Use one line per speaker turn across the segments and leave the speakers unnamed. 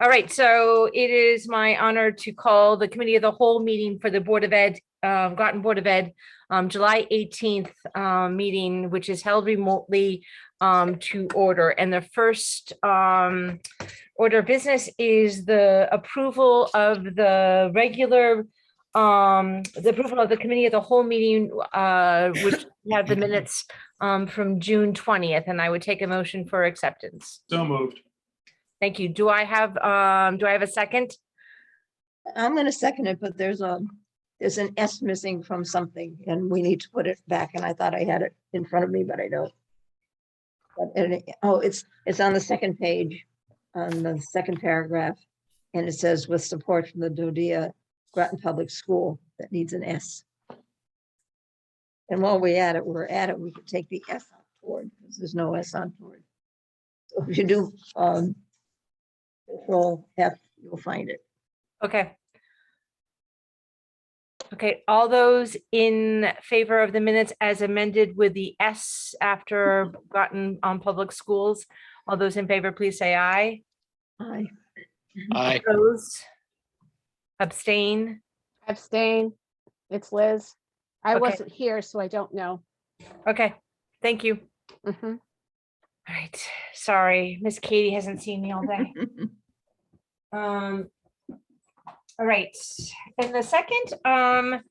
All right, so it is my honor to call the Committee of the Whole meeting for the Board of Ed, Groton Board of Ed, July 18th meeting, which is held remotely to order. And the first order of business is the approval of the regular, the approval of the Committee of the Whole meeting, which we have the minutes from June 20th, and I would take a motion for acceptance.
So moved.
Thank you. Do I have a second?
I'm going to second it, but there's an S missing from something and we need to put it back. And I thought I had it in front of me, but I don't. But it's on the second page, on the second paragraph, and it says with support from the Dodia Groton Public School. That needs an S. And while we're at it, we could take the S on toward because there's no S on toward. So if you do Control F, you'll find it.
Okay. Okay, all those in favor of the minutes as amended with the S after Groton Public Schools, all those in favor, please say aye.
Aye.
Aye.
Opposed? Abstain?
Abstain. It's Liz. I
Okay.
wasn't here, so I don't know.
Okay, thank you.
Mhm.
All right, sorry, Miss Katie hasn't seen me all day. All right, and the second, I'm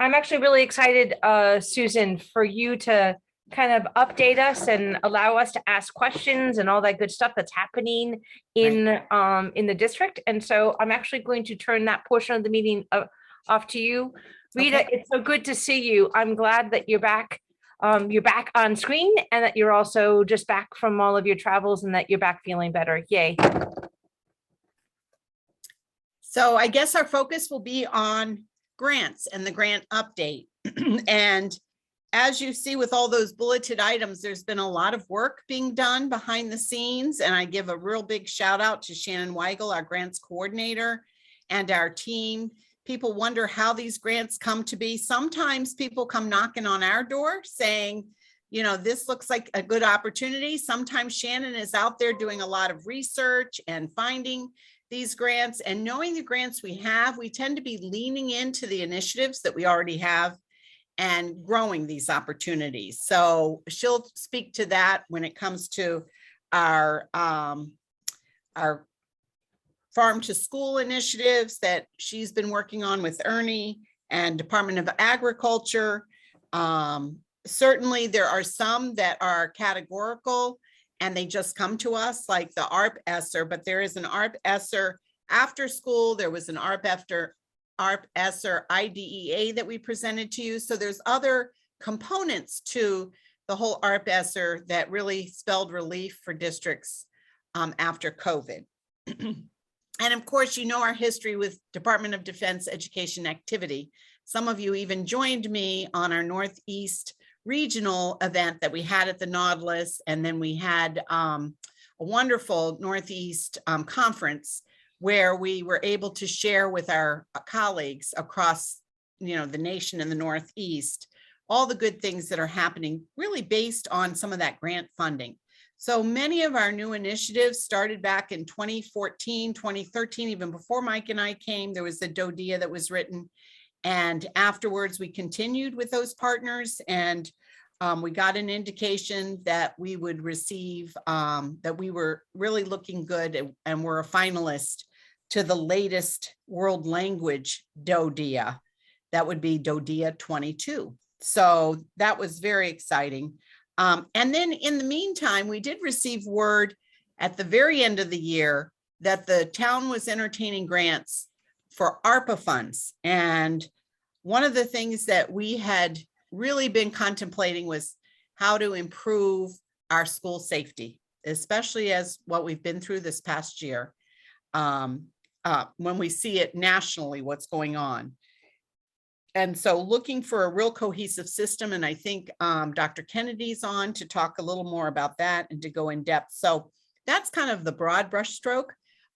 actually really excited, Susan, for you to kind of update us and allow us to ask questions and all that good stuff that's happening in the district. And so I'm actually going to turn that portion of the meeting off to you. Rita, it's so good to see you. I'm glad that you're back. You're back on screen and that you're also just back from all of your travels and that you're back feeling better. Yay.
So I guess our focus will be on grants and the grant update. And as you see with all those bulleted items, there's been a lot of work being done behind the scenes. And I give a real big shout out to Shannon Weigel, our grants coordinator, and our team. People wonder how these grants come to be. Sometimes people come knocking on our door saying, you know, this looks like a good opportunity. Sometimes Shannon is out there doing a lot of research and finding these grants, and knowing the grants we have, we tend to be leaning into the initiatives that we already have and growing these opportunities. So she'll speak to that when it comes to our farm to school initiatives that she's been working on with Ernie and Department of Agriculture. Certainly there are some that are categorical and they just come to us, like the ARP ESSER, but there is an ARP ESSER after school. There was an ARP ESSER IDEA that we presented to you. So there's other components to the whole ARP ESSER that really spelled relief for districts after COVID. And of course, you know our history with Department of Defense education activity. Some of you even joined me on our Northeast regional event that we had at the Nautilus, and then we had a wonderful Northeast conference where we were able to share with our colleagues across, you know, the nation and the Northeast, all the good things that are happening, really based on some of that grant funding. So many of our new initiatives started back in 2014, 2013, even before Mike and I came. There was the DODIA that was written. And afterwards, we continued with those partners, and we got an indication that we would receive, that we were really looking good and were a finalist to the latest world language DODIA. That would be DODIA 22. So that was very exciting. And then in the meantime, we did receive word at the very end of the year that the town was entertaining grants for ARPA funds. And one of the things that we had really been contemplating was how to improve our school safety, especially as what we've been through this past year, when we see it nationally, what's going on. And so looking for a real cohesive system, and I think Dr. Kennedy's on to talk a little more about that and to go in depth. So that's kind of the broad brushstroke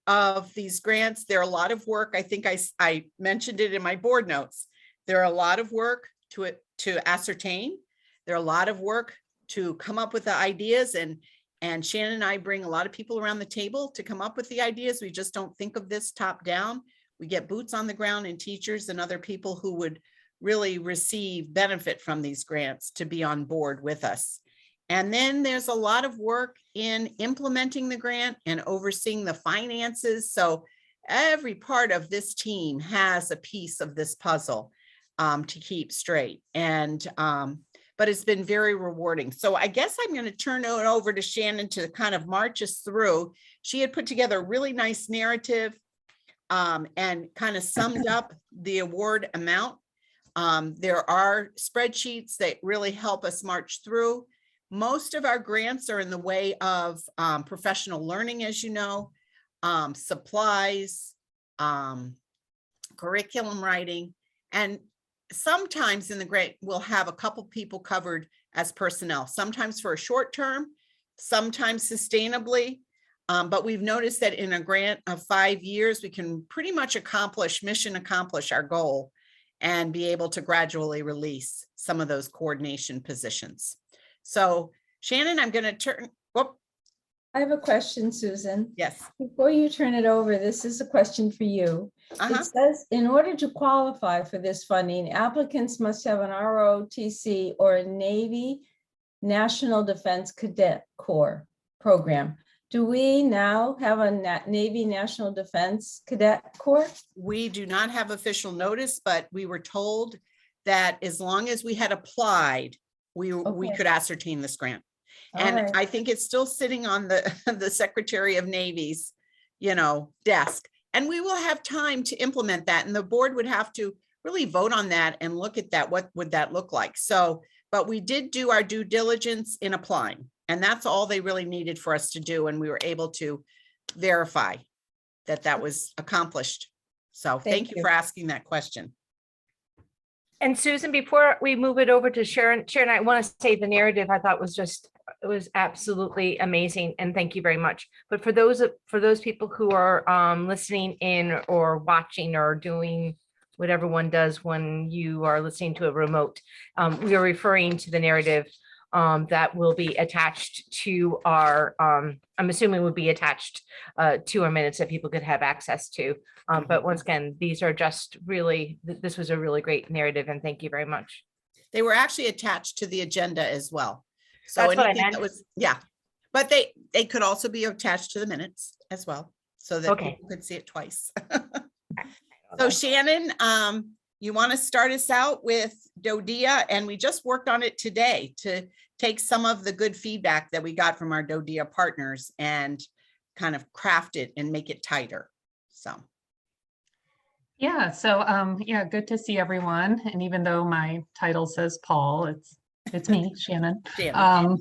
of these grants. There are a lot of work. I think I mentioned it in my board notes. There are a lot of work to ascertain. There are a lot of work to come up with the ideas. And And Shannon and I bring a lot of people around the table to come up with the ideas. We just don't think of this top down. We get boots on the ground and teachers and other people who would really receive benefit from these grants to be on board with us. And then there's a lot of work in implementing the grant and overseeing the finances. So every part of this team has a piece of this puzzle to keep straight. And but it's been very rewarding. So I guess I'm going to turn it over to Shannon to kind of march us through. She had put together a really nice narrative and kind of summed up the award amount. There are spreadsheets that really help us march through. Most of our grants are in the way of professional learning, as you know, supplies, curriculum writing, and sometimes in the grant, we'll have a couple people covered as personnel, sometimes for a short term, sometimes sustainably. But we've noticed that in a grant of 5 years, we can pretty much mission accomplish our goal and be able to gradually release some of those coordination positions. So Shannon, I'm going to turn, whoop,
I have a question, Susan.
yes.
Before you turn it over, this is a question for you.
Uh-huh.
It says, in order to qualify for this funding, applicants must have an ROTC or a Navy National Defense Cadet Corps program. Do we now have a Navy National Defense Cadet Corps?
We do not have official notice, but we were told that as long as we had applied, we
Okay.
could ascertain this grant.
All
And
right.
I think it's still sitting on the, the Secretary of Navy's, desk. And we will have time to implement that. And the board would have to really vote on that and look at that. What would that look like? So, but we did do our due diligence in applying. And that's all they really needed for us to do. And we were able to verify that that was accomplished. So thank you
you.
for asking that question.
And Susan, before we move it over to Sharon, I want to say the narrative I thought was it was absolutely amazing. And thank you very much. But for those people who are listening in or watching or doing whatever one does when you are listening to a remote, we are referring to the narrative that will be attached to our, I'm assuming would be attached to our minutes that people could have access to. But once again, these are just really, this was a really great narrative, and thank you very much.
They were actually attached to the agenda as well. So
That's what I
anything that
meant.
was, yeah, but they could also be attached to the minutes as well, so that
Okay.
people could see it twice. So Shannon, you want to start us out with DODEA, and we just worked on it today to take some of the good feedback that we got from our DODEA partners and kind of craft it and make it tighter. So.
Yeah, so yeah, good to see everyone. And even though my title says Paul, it's me, Shannon.
Shannon.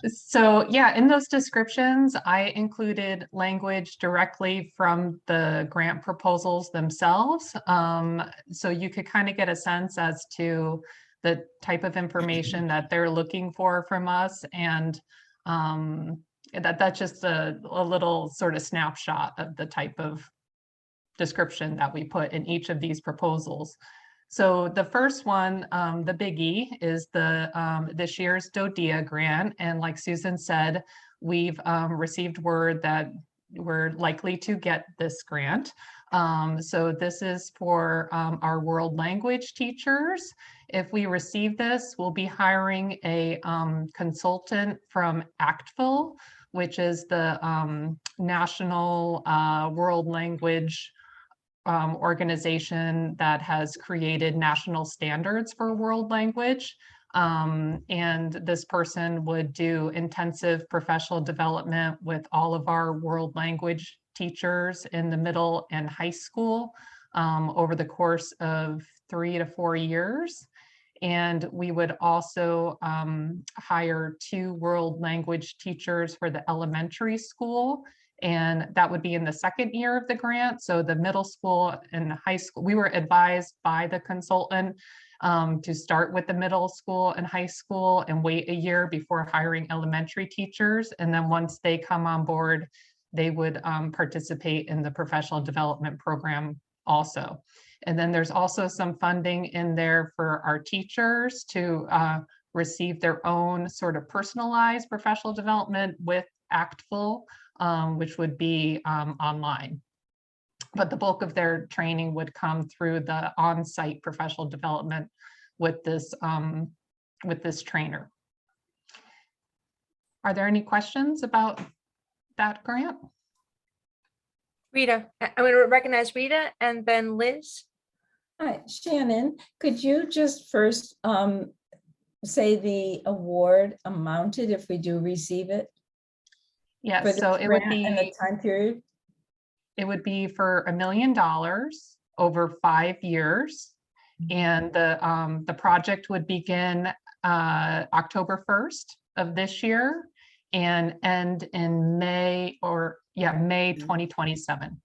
So yeah, in those descriptions, I included language directly from the grant proposals themselves. So you could kind of get a sense as to the type of information that they're looking for from us. And that's just a little sort of snapshot of the type of description that we put in each of these proposals. So the first one, the biggie, is this year's DODEA grant. And like Susan said, we've received word that we're likely to get this grant. So this is for our world language teachers. If we receive this, we'll be hiring a consultant from ACTFL, which is the national world language organization that has created national standards for world language. And this person would do intensive professional development with all of our world language teachers in the middle and high school over the course of 3 to 4 years. And we would also hire 2 world language teachers for the elementary school. And that would be in the second year of the grant. So the middle school and high school, we were advised by the consultant to start with the middle school and high school and wait a year before hiring elementary teachers. And then once they come on board, they would participate in the professional development program also. And then there's also some funding in there for our teachers to receive their own sort of personalized professional development with ACTFL, which would be online. But the bulk of their training would come through the on-site professional development with this trainer. Are there any questions about that grant?
Rita, I'm going to recognize Rita and then Liz.
Hi, Shannon, could you just first say the award amounted if we do receive it?
Yes,
For this
so it would
grant and the
be
time period?
for $1 million over 5 years. And the project would begin October 1st of this year and end in May 2027.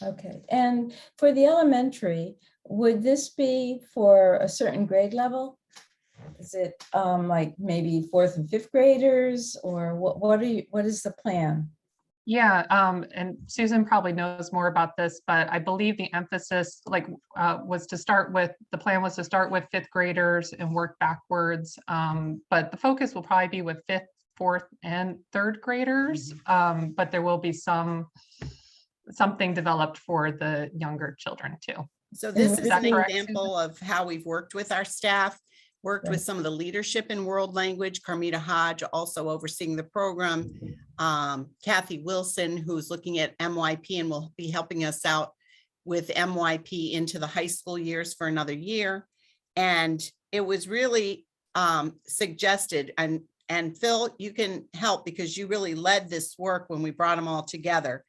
Okay, and for the elementary, would this be for a certain grade level? Is it like maybe 4th and 5th graders, or what is the plan?
Yeah, and Susan probably knows more about this, but I believe the emphasis was to start with, the plan was to start with 5th graders and work backwards. But the focus will probably be with 5th, 4th and 3rd graders. But there will be something developed for the younger children too.
So this
Is
is
that
an
correct,
example of how we've worked with our staff, worked with
Right.
some of the leadership in world language. Carmita Hodge also overseeing the program. Kathy Wilson, who's looking at MYP and will be helping us out with MYP into the high school years for another year. And it was really suggested, and Phil, you can help because you really led this work when we brought them all together,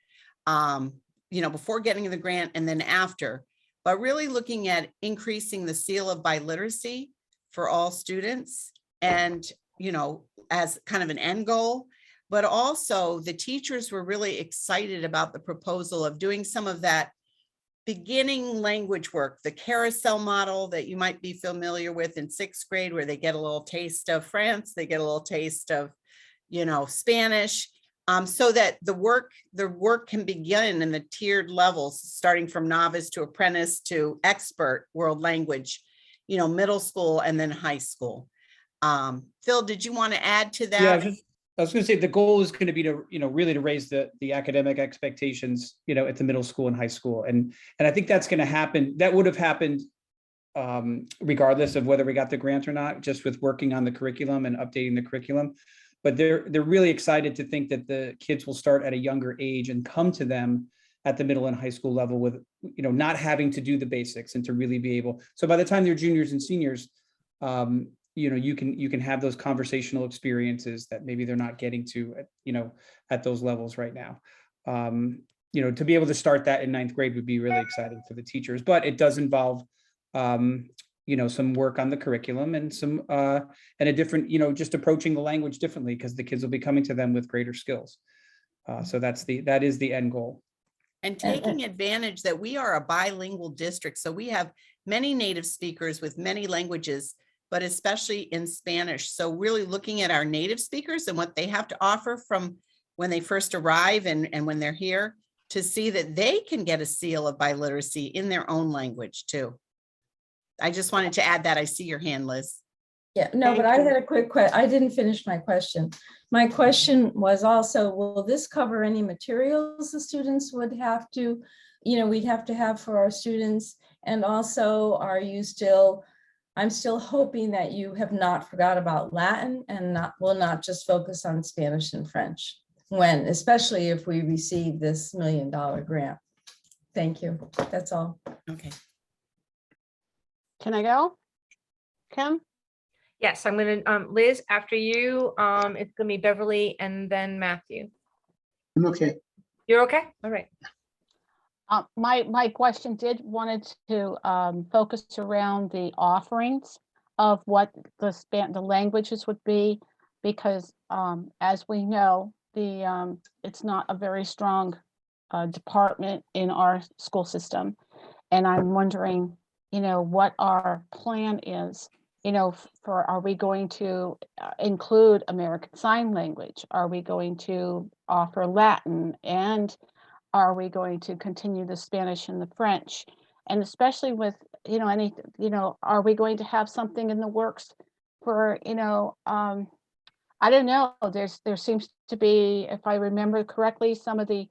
before getting the grant and then after, but really looking at increasing the seal of biliteracy for all students and, as kind of an end goal. But also the teachers were really excited about the proposal of doing some of that beginning language work, the carousel model that you might be familiar with in 6th grade, where they get a little taste of France, they get a little taste of, Spanish, so that the work can begin in the tiered levels, starting from novice to apprentice to expert world language, middle school and then high school. Phil, did you want to add to that?
Yeah, I was going to say the goal is going to be to, really to raise the academic expectations, at the middle school and high school. And I think that's going to happen. That would have happened regardless of whether we got the grant or not, just with working on the curriculum and updating the curriculum. But they're really excited to think that the kids will start at a younger age and come to them at the middle and high school level with, not having to do the basics and to really be able. So by the time they're juniors and seniors, you can have those conversational experiences that maybe they're not getting to, at those levels right now. To be able to start that in 9th grade would be really exciting for the teachers, but it does involve, some work on the curriculum and some, and a different, just approaching the language differently because the kids will be coming to them with greater skills. So that is the end goal.
And taking advantage that we are a bilingual district. So we have many native speakers with many languages, but especially in Spanish. So really looking at our native speakers and what they have to offer from when they first arrive and when they're here, to see that they can get a seal of biliteracy in their own language too. I just wanted to add that. I see your hand, Liz.
Yeah, no, but I
Thank you.
had a quick question. I didn't finish my question. My question was also, will this cover any materials the students would have to, we'd have to have for our students? And also, I'm still hoping that you have not forgot about Latin and will not just focus on Spanish and French especially if we receive this $1 million grant. Thank you. That's all.
Okay.
Can I go? Kim?
Yes, I'm going to, Liz, after you, it's going to be Beverly and then Matthew.
I'm okay.
You're okay? All right.
My question wanted to focus around the offerings of what the languages would be, because as we know, it's not a very strong department in our school system. And I'm wondering, what our plan is, are we going to include American Sign Language? Are we going to offer Latin? And are we going to continue the Spanish and the French? And especially with, are we going to have something in the works for, I don't know, there seems to be, if I remember correctly, some of the,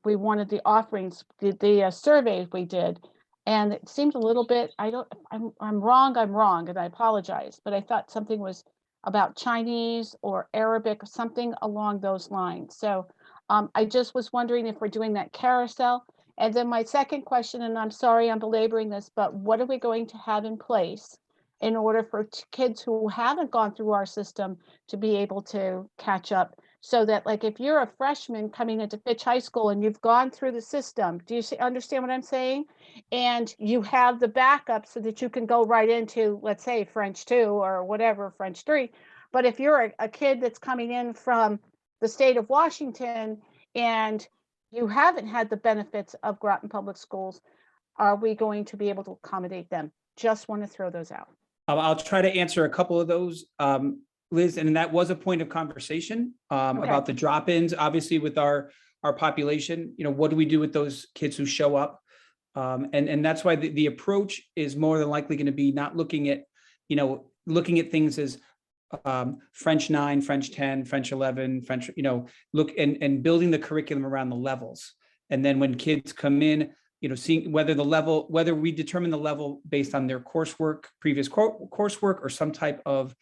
we wanted the offerings, the surveys we did. And it seemed a little bit, I'm wrong, and I apologize, but I thought something was about Chinese or Arabic, something along those lines. So I just was wondering if we're doing that carousel. And then my second question, and I'm sorry I'm belaboring this, but what are we going to have in place in order for kids who haven't gone through our system to be able to catch up? So that, like, if you're a freshman coming into Fitch High School and you've gone through the system, do you understand what I'm saying? And you have the backup so that you can go right into, let's say, French 2 or whatever, French 3. But if you're a kid that's coming in from the state of Washington and you haven't had the benefits of Groton Public Schools, are we going to be able to accommodate them? Just want to throw those out.
I'll try to answer a couple of those, Liz, and that was a point of conversation about the drop-ins, obviously with our population, what do we do with those kids who show up? And that's why the approach is more than likely going to be not looking at, looking at things as French 9, French 10, French 11, French, look and building the curriculum around the levels. And then when kids come in, seeing whether we determine the level based on their coursework, previous coursework, or some type of,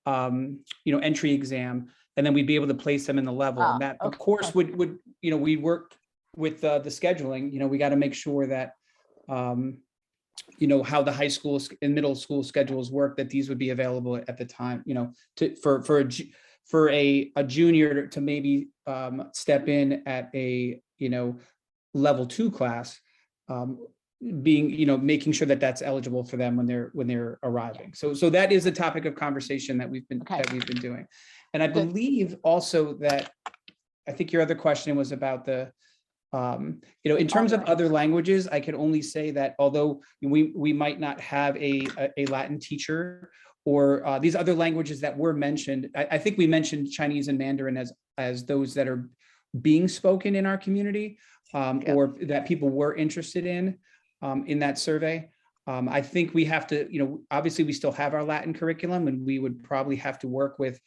entry exam, and then we'd be able to place them in the level. And that, of course, would we work with the scheduling. We got to make sure that, how the high school and middle school schedules work, that these would be available at the time, for a junior to maybe step in at a, level 2 class, being, making sure that that's eligible for them when they're arriving. So that is a topic of conversation that we've been doing. And I believe also that, I think your other question was about the, in terms of other languages, I can only say that although we might not have a Latin teacher or these other languages that were mentioned, I think we mentioned Chinese and Mandarin as those that are being spoken in our community, or that people were interested in that survey. I think we have to, obviously we still have our Latin curriculum, and we would probably have to work with,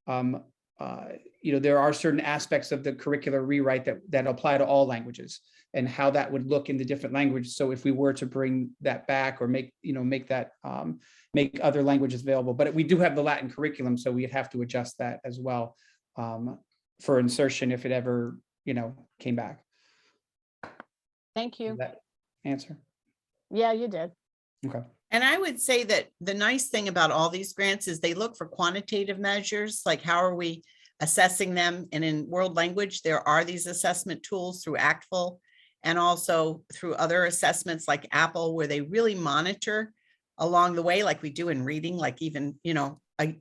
there are certain aspects of the curricular rewrite that apply to all languages, and how that would look in the different languages. So if we were to bring that back or make other languages available, but we do have the Latin curriculum, so we'd have to adjust that as well for insertion if it ever, came back.
Thank you.
Does that answer?
Yeah, you did.
Okay.
And I would say that the nice thing about all these grants is they look for quantitative measures, like how are we assessing them? And in world language, there are these assessment tools through ACTFL and also through other assessments like Apple, where they really monitor along the way, like we do in reading, like even,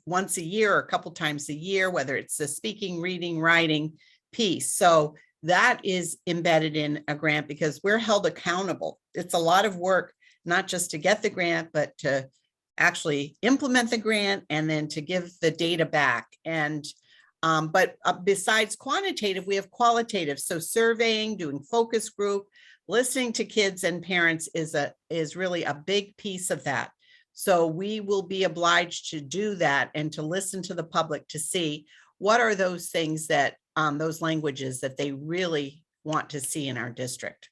once a year or a couple times a year, whether it's the speaking, reading, writing piece. So that is embedded in a grant because we're held accountable. It's a lot of work, not just to get the grant, but to actually implement the grant and then to give the data back. And but besides quantitative, we have qualitative. So surveying, doing focus group, listening to kids and parents is really a big piece of that. So we will be obliged to do that and to listen to the public to see what are those things that those languages that they really want to see in our district.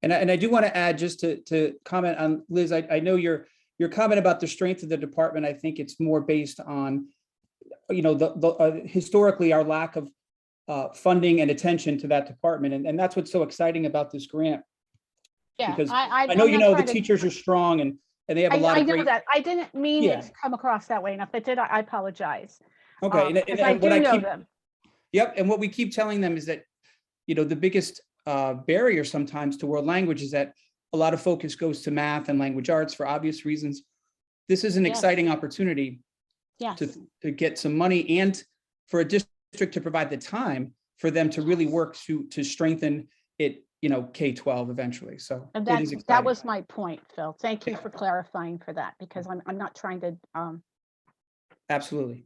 And I do want to add, just to comment on Liz, I know your comment about the strength of the department. I think it's more based on, historically our lack of funding and attention to that department. And that's what's so exciting about this grant.
Yeah,
Because
I
know, the teachers are strong and they have a lot of great.
I know that. I didn't mean it
Yeah.
to come across that way. And if it did, I apologize.
Okay.
Because I do know them.
Yep. And what we keep telling them is that, the biggest barrier sometimes to world language is that a lot of focus goes to math and language arts for obvious reasons. This is an exciting opportunity to get some money and for a district to provide the time for them to really work to strengthen it, K-12 eventually. So
And
it is exciting.
that was my point, Phil. Thank you for clarifying for that, because I'm not trying to
Absolutely.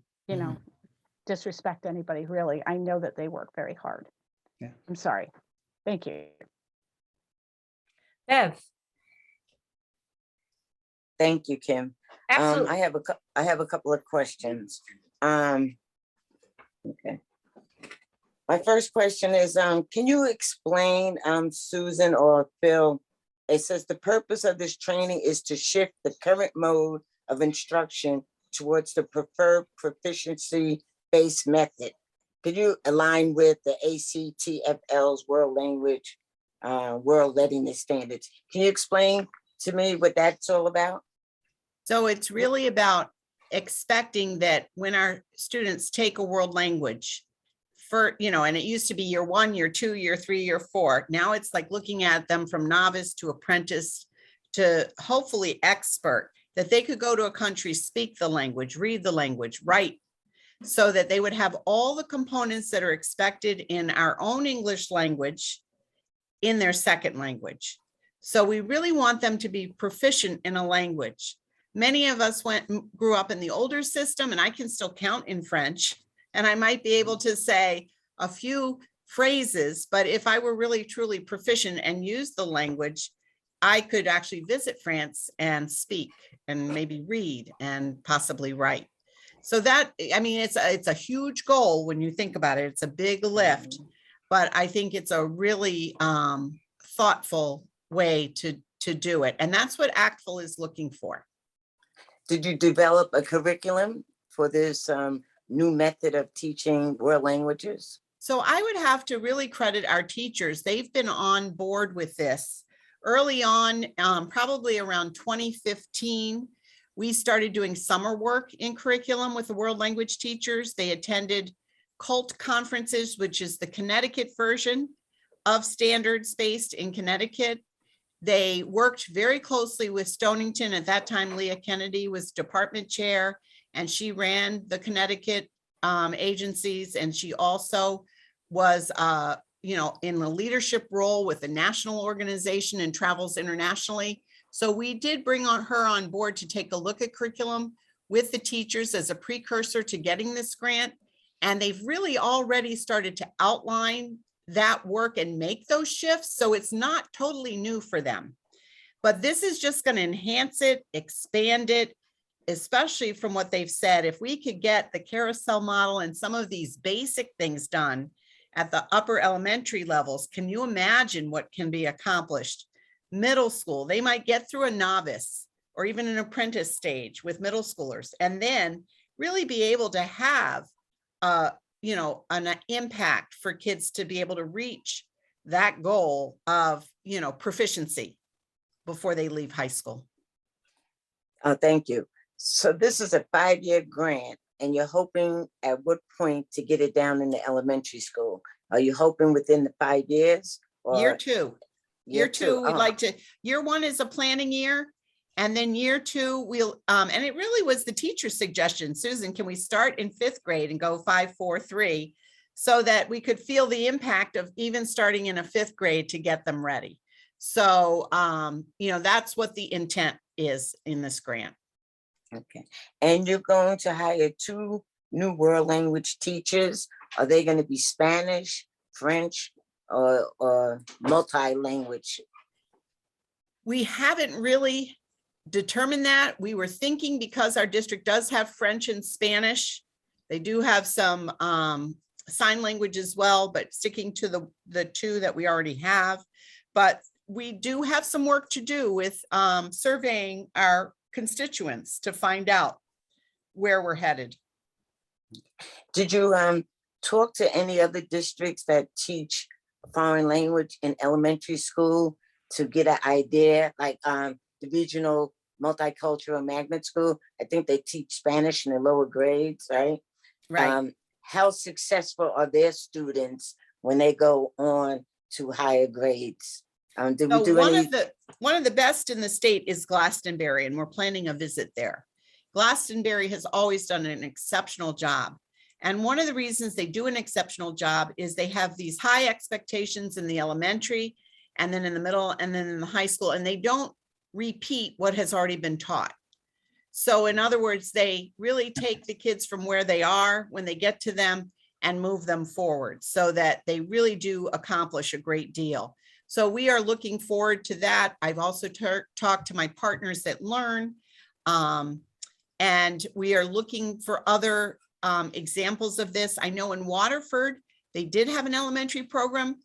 disrespect anybody, really. I know that they work very hard.
Yeah.
I'm sorry. Thank you.
Bev.
Thank you, Kim.
Absolutely.
I have a couple of questions. Okay. My first question is, can you explain, Susan or Phil? It says the purpose of this training is to shift the current mode of instruction towards the preferred proficiency-based method. Could you align with the ACTFL's world language, world readiness standards? Can you explain to me what that's all about?
So it's really about expecting that when our students take a world language for, and it used to be year 1, year 2, year 3, year 4. Now it's like looking at them from novice to apprentice to hopefully expert, that they could go to a country, speak the language, read the language, write, so that they would have all the components that are expected in our own English language in their second language. So we really want them to be proficient in a language. Many of us grew up in the older system, and I can still count in French, and I might be able to say a few phrases, but if I were really truly proficient and use the language, I could actually visit France and speak and maybe read and possibly write. So that, I mean, it's a huge goal when you think about it. It's a big lift, but I think it's a really thoughtful way to do it. And that's what ACTFL is looking for.
Did you develop a curriculum for this new method of teaching world languages?
So I would have to really credit our teachers. They've been on board with this early on, probably around 2015. We started doing summer work in curriculum with the world language teachers. They attended CULT conferences, which is the Connecticut version of standards based in Connecticut. They worked very closely with Stonington. At that time, Leah Kennedy was department chair, and she ran the Connecticut agencies. And she also was, in the leadership role with the national organization and travels internationally. So we did bring her on board to take a look at curriculum with the teachers as a precursor to getting this grant. And they've really already started to outline that work and make those shifts. So it's not totally new for them, but this is just going to enhance it, expand it, especially from what they've said. If we could get the carousel model and some of these basic things done at the upper elementary levels, can you imagine what can be accomplished? Middle school, they might get through a novice or even an apprentice stage with middle schoolers, and then really be able to have an impact for kids to be able to reach that goal of, proficiency before they leave high school.
Thank you. So this is a 5-year grant, and you're hoping at what point to get it down in the elementary school? Are you hoping within the 5 years? Or
Year 2. Year two, we'd
Oh.
like to, year 1 is a planning year. And then year 2, we'll, and it really was the teacher's suggestion, Susan, can we start in 5th grade and go 5, 4, 3, so that we could feel the impact of even starting in a 5th grade to get them ready. So, that's what the intent is in this grant.
Okay. And you're going to hire 2 new world language teachers. Are they going to be Spanish, French, or multi-language?
We haven't really determined that. We were thinking, because our district does have French and Spanish, they do have some sign language as well, but sticking to the 2 that we already have. But we do have some work to do with surveying our constituents to find out where we're headed.
Did you talk to any other districts that teach foreign language in elementary school to get an idea, like the regional multicultural magnet school? I think they teach Spanish in the lower grades, right?
Right.
How successful are their students when they go on to higher grades? Did we
So
do
one of the best in the state is Glastonbury, and we're planning a visit there. Glastonbury has always done an exceptional job. And one of the reasons they do an exceptional job is they have these high expectations in the elementary, and then in the middle, and then in the high school, and they don't repeat what has already been taught. So in other words, they really take the kids from where they are when they get to them and move them forward, so that they really do accomplish a great deal. So we are looking forward to that. I've also talked to my partners that learn. And we are looking for other examples of this. I know in Waterford, they did have an elementary program,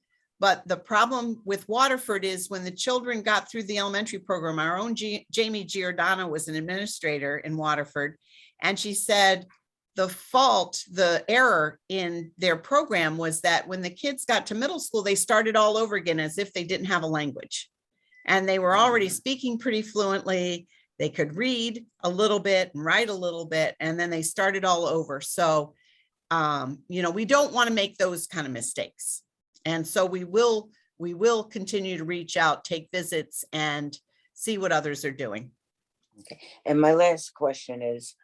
but the problem with Waterford is when the children got through the elementary program, our own Jamie Giordano was an administrator in Waterford, and she said the error in their program was that when the kids got to middle school, they started all over again as if they didn't have a language. And they were already speaking pretty fluently. They could read a little bit and write a little bit, and then they started all over. So, we don't want to make those kind of mistakes. And so we will continue to reach out, take visits, and see what others are doing.
Okay. And my last question is,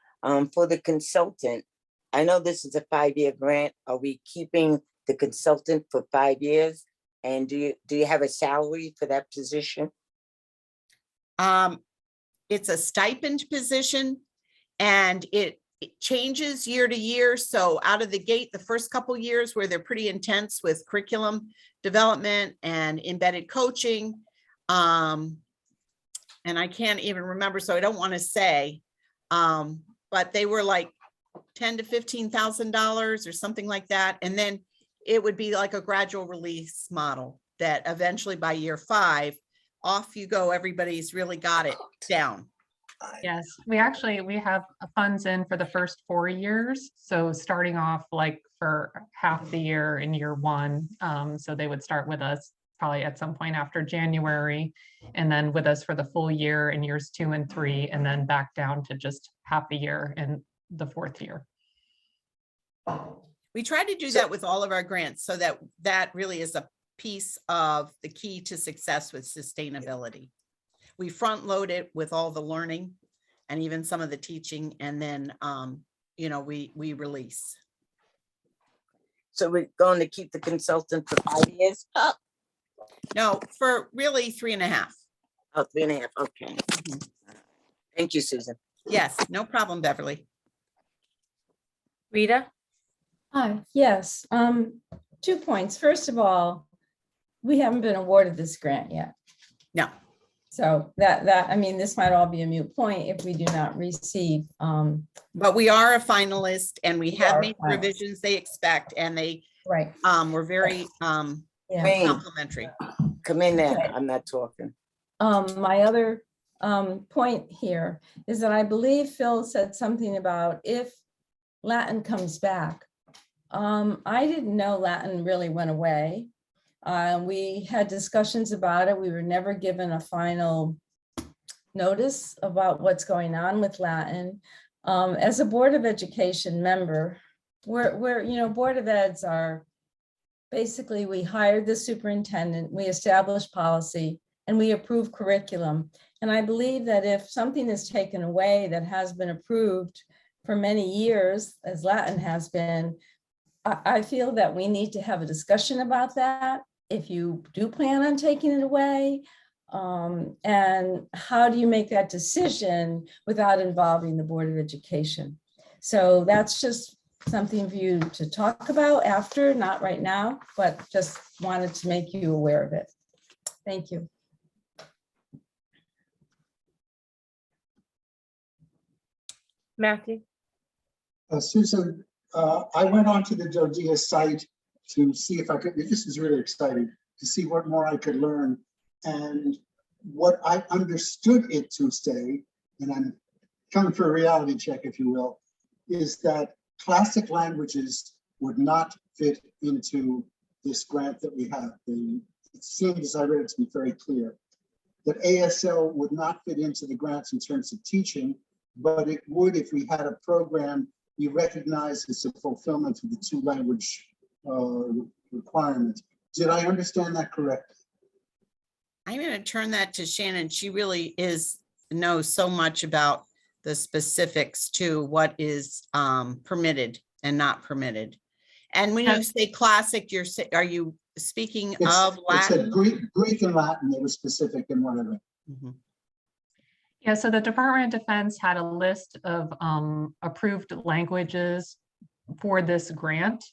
for the consultant, I know this is a 5-year grant. Are we keeping the consultant for 5 years? And do you have a salary for that position?
It's a stipend position, and it changes year to year. So out of the gate, the first couple years where they're pretty intense with curriculum development and embedded coaching. And I can't even remember, so I don't want to say, but they were like $10,000 to $15,000 or something like that. And then it would be like a gradual release model that eventually by year 5, off you go. Everybody's really got it down.
Yes, we have funds in for the first 4 years. So starting off like for half the year in year 1. So they would start with us probably at some point after January, and then with us for the full year in years 2 and 3, and then back down to just half a year in the 4th year.
We try to do that with all of our grants, so that really is a piece of the key to success with sustainability. We front load it with all the learning and even some of the teaching, and then we release.
So we're going to keep the consultant for 5 years? Oh,
No, for really 3.5.
oh, 3.5. Okay. Thank you, Susan.
Yes, no problem, Beverly.
Rita?
Hi, yes, 2 points. First of all, we haven't been awarded this grant yet.
No.
So I mean, this might all be a moot point if we do not receive.
But we are a finalist, and we have
are
made
a finalist.
revisions they expect, and they
Right.
were very
Yeah.
Wayne,
complimentary.
come in there.
Okay.
I'm not talking.
My other point here is that I believe Phil said something about if Latin comes back. I didn't know Latin really went away. We had discussions about it. We were never given a final notice about what's going on with Latin. As a Board of Education member, we're Board of Eds are basically, we hired the superintendent, we established policy, and we approve curriculum. And I believe that if something is taken away that has been approved for many years, as Latin has been, I feel that we need to have a discussion about that. If you do plan on taking it away, and how do you make that decision without involving the Board of Education? So that's just something for you to talk about after, not right now, but just wanted to make you aware of it. Thank you.
Matthew?
Susan, I went onto the DODEA site to see if I could, this is really exciting, to see what more I could learn. And what I understood it to say, and I'm coming for a reality check, if you will, is that classic languages would not fit into this grant that we have. It seems, as I read it, to be very clear that ASL would not fit into the grants in terms of teaching, but it would if we had a program we recognize as a fulfillment of the 2 language requirement. Did I understand that correctly?
I'm going to turn that to Shannon. She really knows so much about the specifics to what is permitted and not permitted. And when you say classic, are you speaking of Latin?
It said Greek and Latin. They were specific in one of them.
Mm-hmm.
Yeah, so the Department of Defense had a list of approved languages for this grant.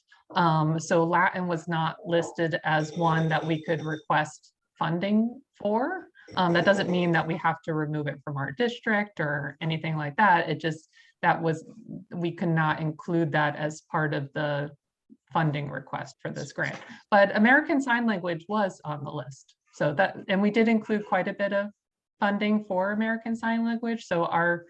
So Latin was not listed as one that we could request funding for. That doesn't mean that we have to remove it from our district or anything like that. It just we could not include that as part of the funding request for this grant. But American Sign Language was on the list. So that, and we did include quite a bit of funding for American Sign Language. So our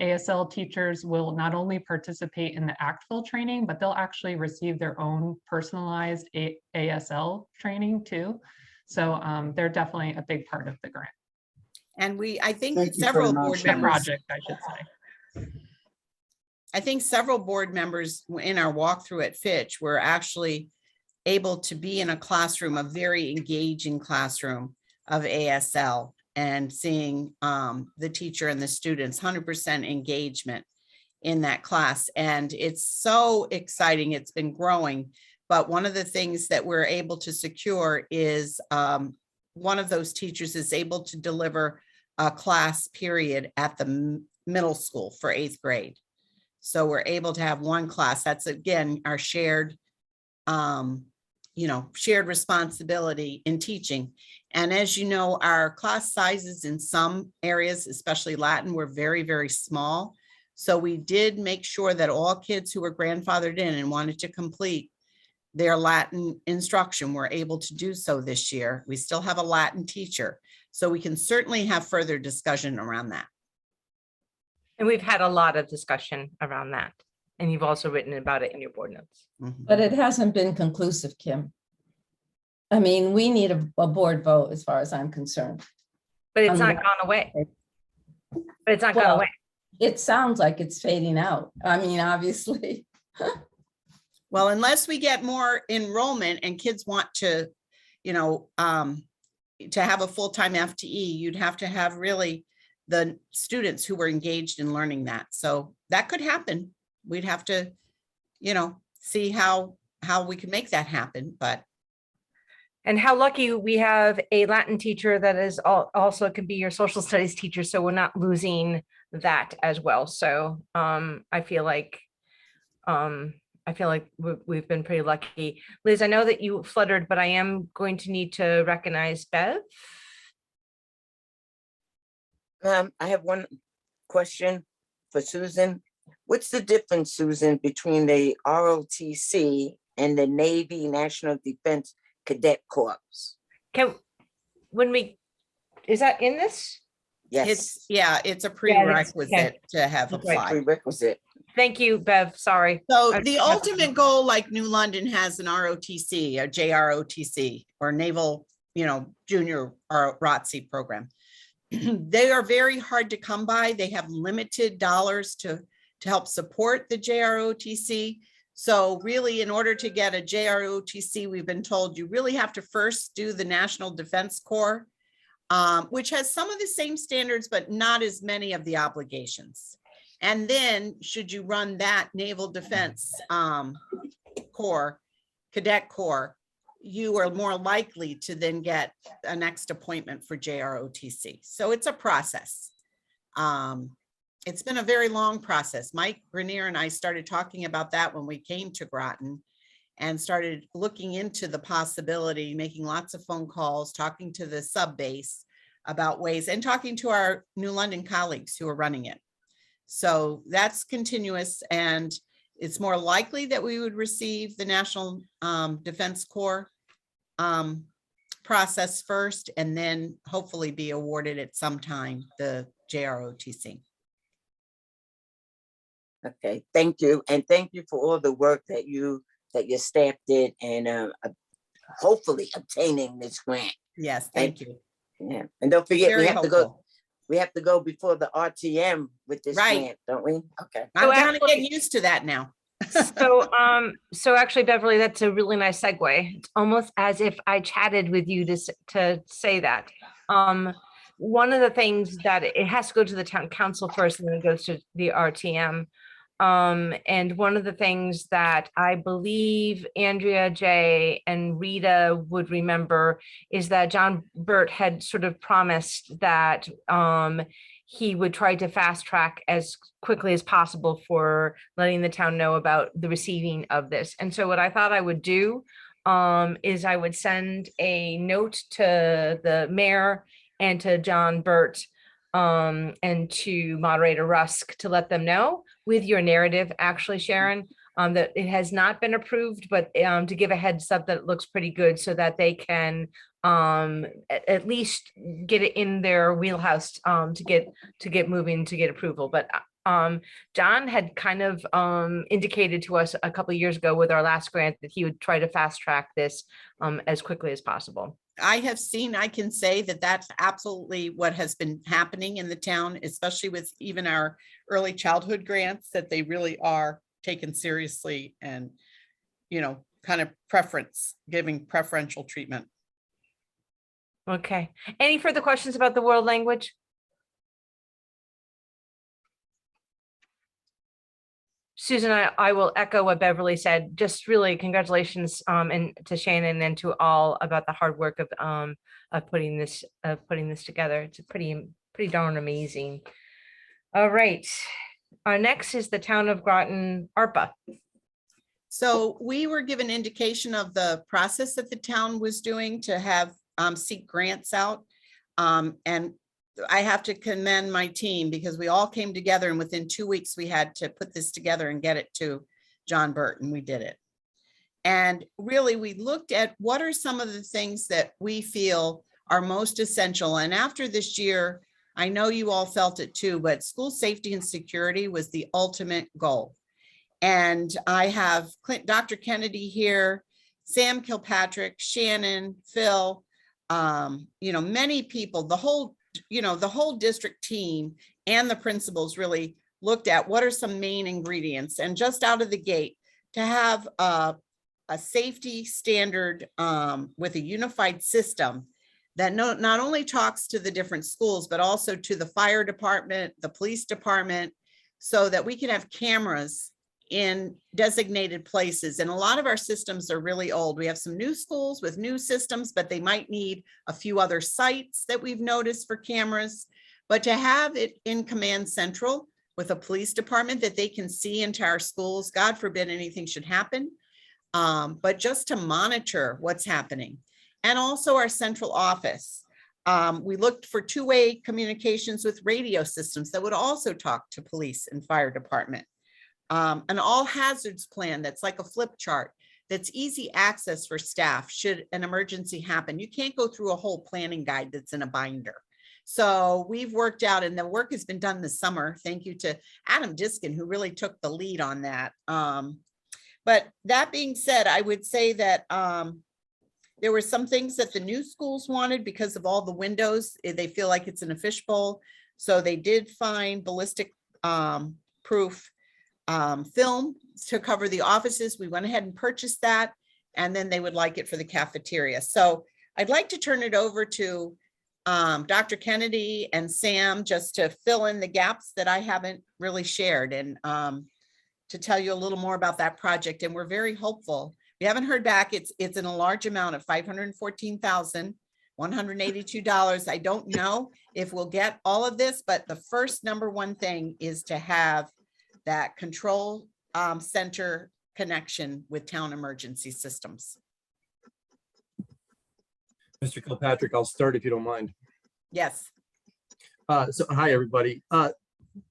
ASL teachers will not only participate in the ACTFL training, but they'll actually receive their own personalized ASL training too. So they're definitely a big part of the grant.
And I think
Thank you
several
very
board
much.
The
members,
project, I should say.
I think several board members in our walkthrough at Fitch were actually able to be in a classroom, a very engaging classroom of ASL, and seeing the teacher and the students, 100% engagement in that class. And it's so exciting. It's been growing. But one of the things that we're able to secure is one of those teachers is able to deliver a class period at the middle school for 8th grade. So we're able to have one class. That's, again, our shared, shared responsibility in teaching. And as you know, our class sizes in some areas, especially Latin, were very, very small. So we did make sure that all kids who were grandfathered in and wanted to complete their Latin instruction were able to do so this year. We still have a Latin teacher, so we can certainly have further discussion around that.
And we've had a lot of discussion around that. And you've also written about it in your board notes.
But it hasn't been conclusive, Kim. I mean, we need a board vote as far as I'm concerned.
But it's not gone away. But it's not gone
Well,
away.
It sounds like it's fading out. I mean, obviously.
Well, unless we get more enrollment and kids want to, to have a full-time FTE, you'd have to have really the students who were engaged in learning that. So that could happen. We'd have to, see how we can make that happen, but.
And how lucky we have a Latin teacher that is also can be your social studies teacher. So we're not losing that as well. So I feel like we've been pretty lucky. Liz, I know that you fluttered, but I am going to need to recognize Bev.
I have one question for Susan. What's the difference, Susan, between the ROTC and the Navy National Defense Cadet Corps?
Is that in this?
Yes.
It's a prerequisite to have
That's right.
applied.
Prerequisite.
Thank you, Bev. Sorry.
So the ultimate goal, like New London has an ROTC, a JROTC, or Naval, Junior or ROTC program. They are very hard to come by. They have limited dollars to help support the JROTC. So really, in order to get a JROTC, we've been told you really have to first do the National Defense Corps, which has some of the same standards, but not as many of the obligations. And then should you run that Naval Defense Corps, Cadet Corps, you are more likely to then get a next appointment for JROTC. So it's a process. It's been a very long process. Mike Grenier and I started talking about that when we came to Groton and started looking into the possibility, making lots of phone calls, talking to the sub base about ways, and talking to our New London colleagues who are running it. So that's continuous, and it's more likely that we would receive the National Defense Corps process first, and then hopefully be awarded at some time the JROTC.
Okay, thank you. And thank you for all the work that your staff did and hopefully obtaining this grant.
Yes, thank you.
Yeah, and don't forget,
Very hopeful.
we have to go before the RTM with this
Right.
grant, don't we? Okay.
I'm
So
kind of
actually-
getting used to that now.
So actually, Beverly, that's a really nice segue. It's almost as if I chatted with you to say that. One of the things that it has to go to the town council first, and then it goes to the RTM. And one of the things that I believe Andrea, Jay, and Rita would remember is that John Burt had sort of promised that he would try to fast track as quickly as possible for letting the town know about the receiving of this. And so what I thought I would do is I would send a note to the mayor and to John Burt and to moderator Rusk to let them know with your narrative, actually, Sharon, that it has not been approved, but to give a heads up that it looks pretty good so that they can at least get it in their wheelhouse to get moving, to get approval. But John had kind of indicated to us a couple of years ago with our last grant that he would try to fast track this as quickly as possible.
I have seen, I can say that that's absolutely what has been happening in the town, especially with even our early childhood grants, that they really are taken seriously and, you know, kind of giving preferential treatment.
Okay. Any further questions about the world language? Susan, I will echo what Beverly said. Just really congratulations and to Shannon and to all about the hard work of putting this together. It's pretty darn amazing. All right. Next is the Town of Groton ARPA.
So we were given indication of the process that the town was doing to have seek grants out. And I have to commend my team because we all came together and within 2 weeks we had to put this together and get it to John Burton. We did it. And really we looked at what are some of the things that we feel are most essential. And after this year, I know you all felt it too, but school safety and security was the ultimate goal. And I have Dr. Kennedy here, Sam Kilpatrick, Shannon, Phil, you know, many people, the whole district team and the principals really looked at what are some main ingredients. And just out of the gate, to have a safety standard with a unified system that not only talks to the different schools, but also to the fire department, the police department, so that we can have cameras in designated places. And a lot of our systems are really old. We have some new schools with new systems, but they might need a few other sites that we've noticed for cameras. But to have it in Command Central with a police department that they can see into our schools, God forbid anything should happen, but just to monitor what's happening. And also our central office. We looked for two-way communications with radio systems that would also talk to police and fire department. An all hazards plan that's like a flip chart that's easy access for staff should an emergency happen. You can't go through a whole planning guide that's in a binder. So we've worked out, and the work has been done this summer. Thank you to Adam Diskin, who really took the lead on that. But that being said, I would say that there were some things that the new schools wanted because of all the windows. They feel like it's in a fishbowl. So they did find ballistic proof film to cover the offices. We went ahead and purchased that, and then they would like it for the cafeteria. So I'd like to turn it over to Dr. Kennedy and Sam just to fill in the gaps that I haven't really shared, and to tell you a little more about that project. And we're very hopeful. We haven't heard back. It's in a large amount of $514,182. I don't know if we'll get all of this, but the first number one thing is to have that control center connection with town emergency systems.
Mr. Kilpatrick, I'll start if you don't mind.
Yes.
So hi, everybody.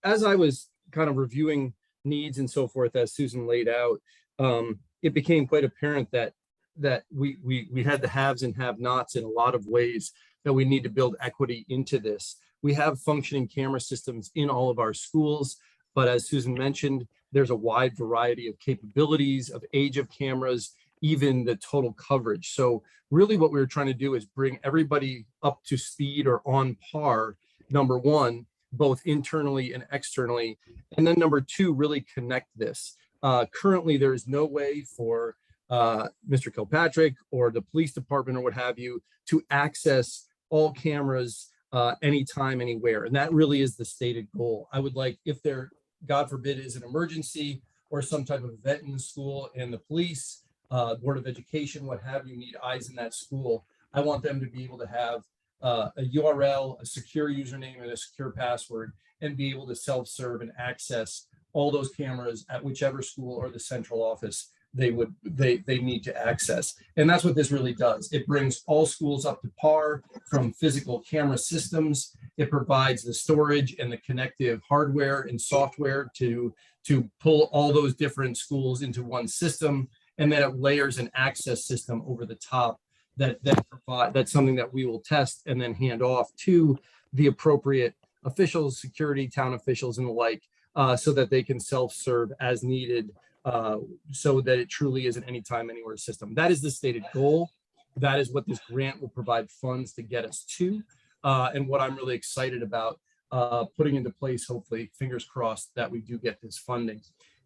As I was kind of reviewing needs and so forth, as Susan laid out, it became quite apparent that we had the haves and have-nots in a lot of ways, that we need to build equity into this. We have functioning camera systems in all of our schools, but as Susan mentioned, there's a wide variety of capabilities, of age of cameras, even the total coverage. So really what we were trying to do is bring everybody up to speed or on par, number one, both internally and externally. And then number two, really connect this. Currently, there is no way for Mr. Kilpatrick or the police department or what have you to access all cameras anytime, anywhere. And that really is the stated goal. I would like, if there, God forbid, is an emergency or some type of event in the school and the police, Board of Education, what have you, need eyes in that school, I want them to be able to have a URL, a secure username, and a secure password, and be able to self-serve and access all those cameras at whichever school or the central office they need to access. And that's what this really does. It brings all schools up to par from physical camera systems It provides the storage and the connective hardware and software to pull all those different schools into one system. And then it layers an access system over the top that's something that we will test and then hand off to the appropriate officials, security, town officials and the like, so that they can self-serve as needed, so that it truly is an anytime, anywhere system. That is the stated goal. That is what this grant will provide funds to get us to. And what I'm really excited about putting into place, hopefully, fingers crossed, that we do get this funding.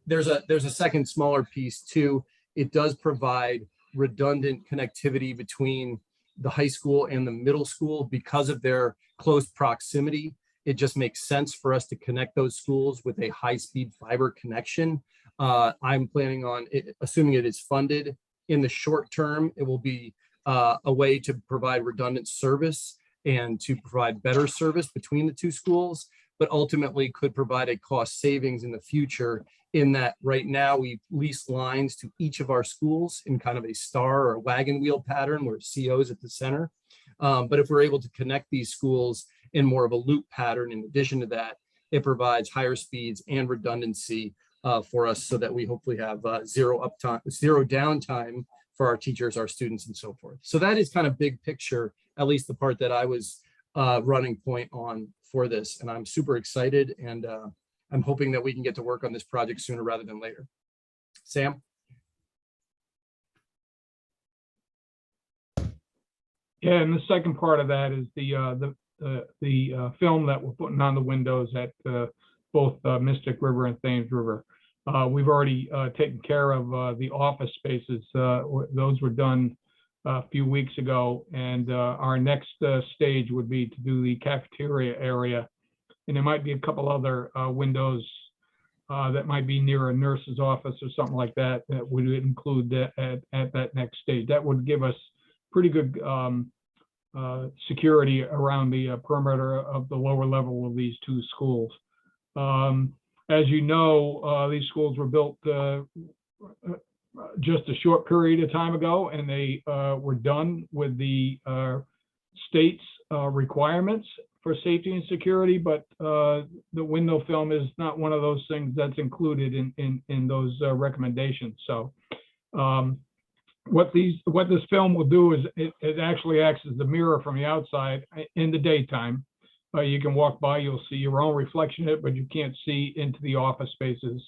There's a second smaller piece too. It does provide redundant connectivity between the high school and the middle school because of their close proximity. It just makes sense for us to connect those schools with a high-speed fiber connection. I'm planning on, assuming it is funded in the short term, it will be a way to provide redundant service and to provide better service between the two schools, but ultimately could provide a cost savings in the future, in that right now we lease lines to each of our schools in kind of a star or wagon wheel pattern where CO is at the center. But if we're able to connect these schools in more of a loop pattern, in addition to that, it provides higher speeds and redundancy for us, so that we hopefully have zero downtime for our teachers, our students, and so forth. So that is kind of big picture, at least the part that I was running point on for this. And I'm super excited, and I'm hoping that we can get to work on this project sooner rather than later. Sam?
Yeah, and the second part of that is the film that we're putting on the windows at both Mystic River and Thames River. We've already taken care of the office spaces. Those were done a few weeks ago, and our next stage would be to do the cafeteria area. And there might be a couple other windows that might be near a nurse's office or something like that, that would include that at that next stage. That would give us pretty good security around the perimeter of the lower level of these two schools. As you know, these schools were built just a short period of time ago, and they were done with the state's requirements for safety and security, but the window film is not one of those things that's included in those recommendations. So what this film will do is it actually acts as the mirror from the outside in the daytime. You can walk by, you'll see your own reflection in it, but you can't see into the office spaces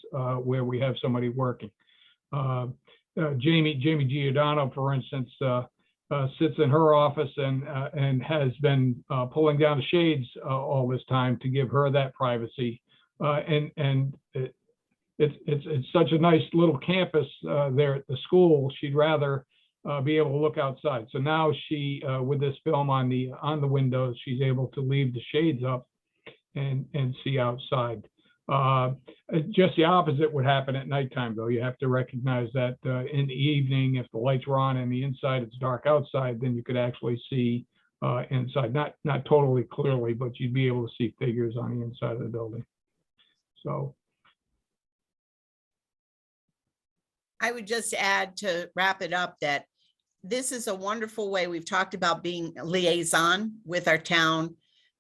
where we have somebody working. Jamie Giordano, for instance, sits in her office and has been pulling down the shades all this time to give her that privacy. And it's such a nice little campus there at the school. She'd rather be able to look outside. So now she, with this film on the windows, she's able to leave the shades up and see outside. Just the opposite would happen at nighttime, though. You have to recognize that in the evening, if the lights are on and the inside it's dark outside, then you could actually see inside. Not totally clearly, but you'd be able to see figures on the inside of the building. So
I would just add, to wrap it up, that this is a wonderful way. We've talked about being a liaison with our town,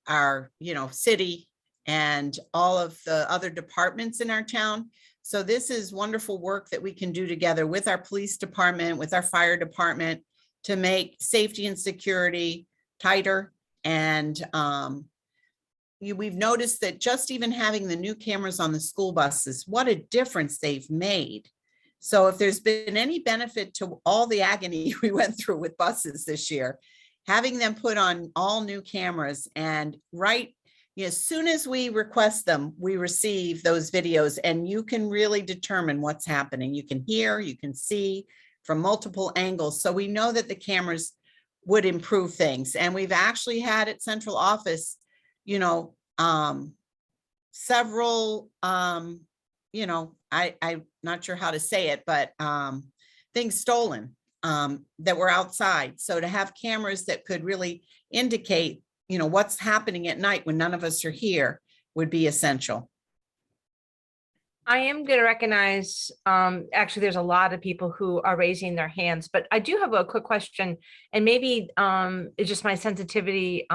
our city, and all of the other departments in our town. So this is wonderful work that we can do together with our police department, with our fire department, to make safety and security tighter. And we've noticed that just even having the new cameras on the school buses, what a difference they've made. So if there's been any benefit to all the agony we went through with buses this year, having them put on all new cameras, and as soon as we request them, we receive those videos, and you can really determine what's happening. You can hear, you can see from multiple angles. So we know that the cameras would improve things. And we've actually had at central office, several, I'm not sure how to say it, but things stolen that were outside. So to have cameras that could really indicate, what's happening at night when none of us are here would be essential.
I am going to recognize, actually, there's a lot of people who are raising their hands, but I do have a quick question, and maybe it's just my sensitivity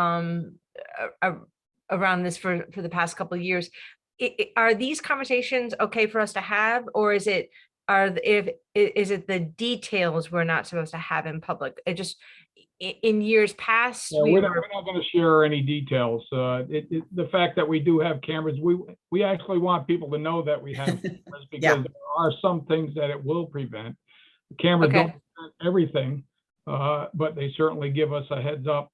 around this for the past couple of years. Are these conversations okay for us to have, or is it, is it the details we're not supposed to have in public? It just, in years past,
Yeah,
we
we're not
were,
going to share any details. The fact that we do have cameras, we actually want people to know that we have cameras
Yeah.
because there are some things that it will prevent. The cameras
Okay.
don't prevent everything, but they certainly give us a heads up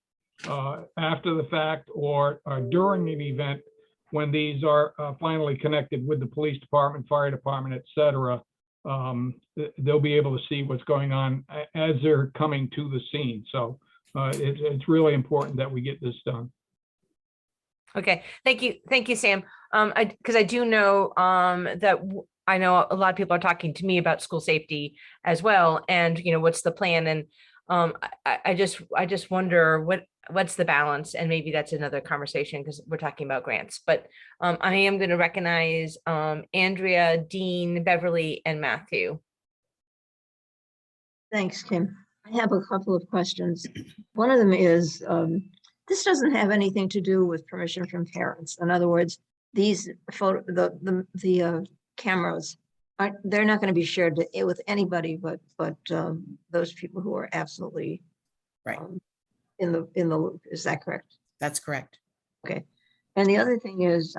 after the fact or during an event when these are finally connected with the police department, fire department, et cetera. They'll be able to see what's going on as they're coming to the scene. So it's really important that we get this done.
okay, thank you, Sam. Because I do know that I know a lot of people are talking to me about school safety as well, and what's the plan? And I just wonder what's the balance, and maybe that's another conversation because we're talking about grants. But I am going to recognize Andrea, Dean, Beverly, and Matthew.
Thanks, Kim. I have a couple of questions. One of them is, this doesn't have anything to do with permission from parents. In other words, these the cameras they're not going to be shared with anybody but those people who are absolutely
Right.
In the loop. Is that correct?
That's correct.
Okay. And the other thing is,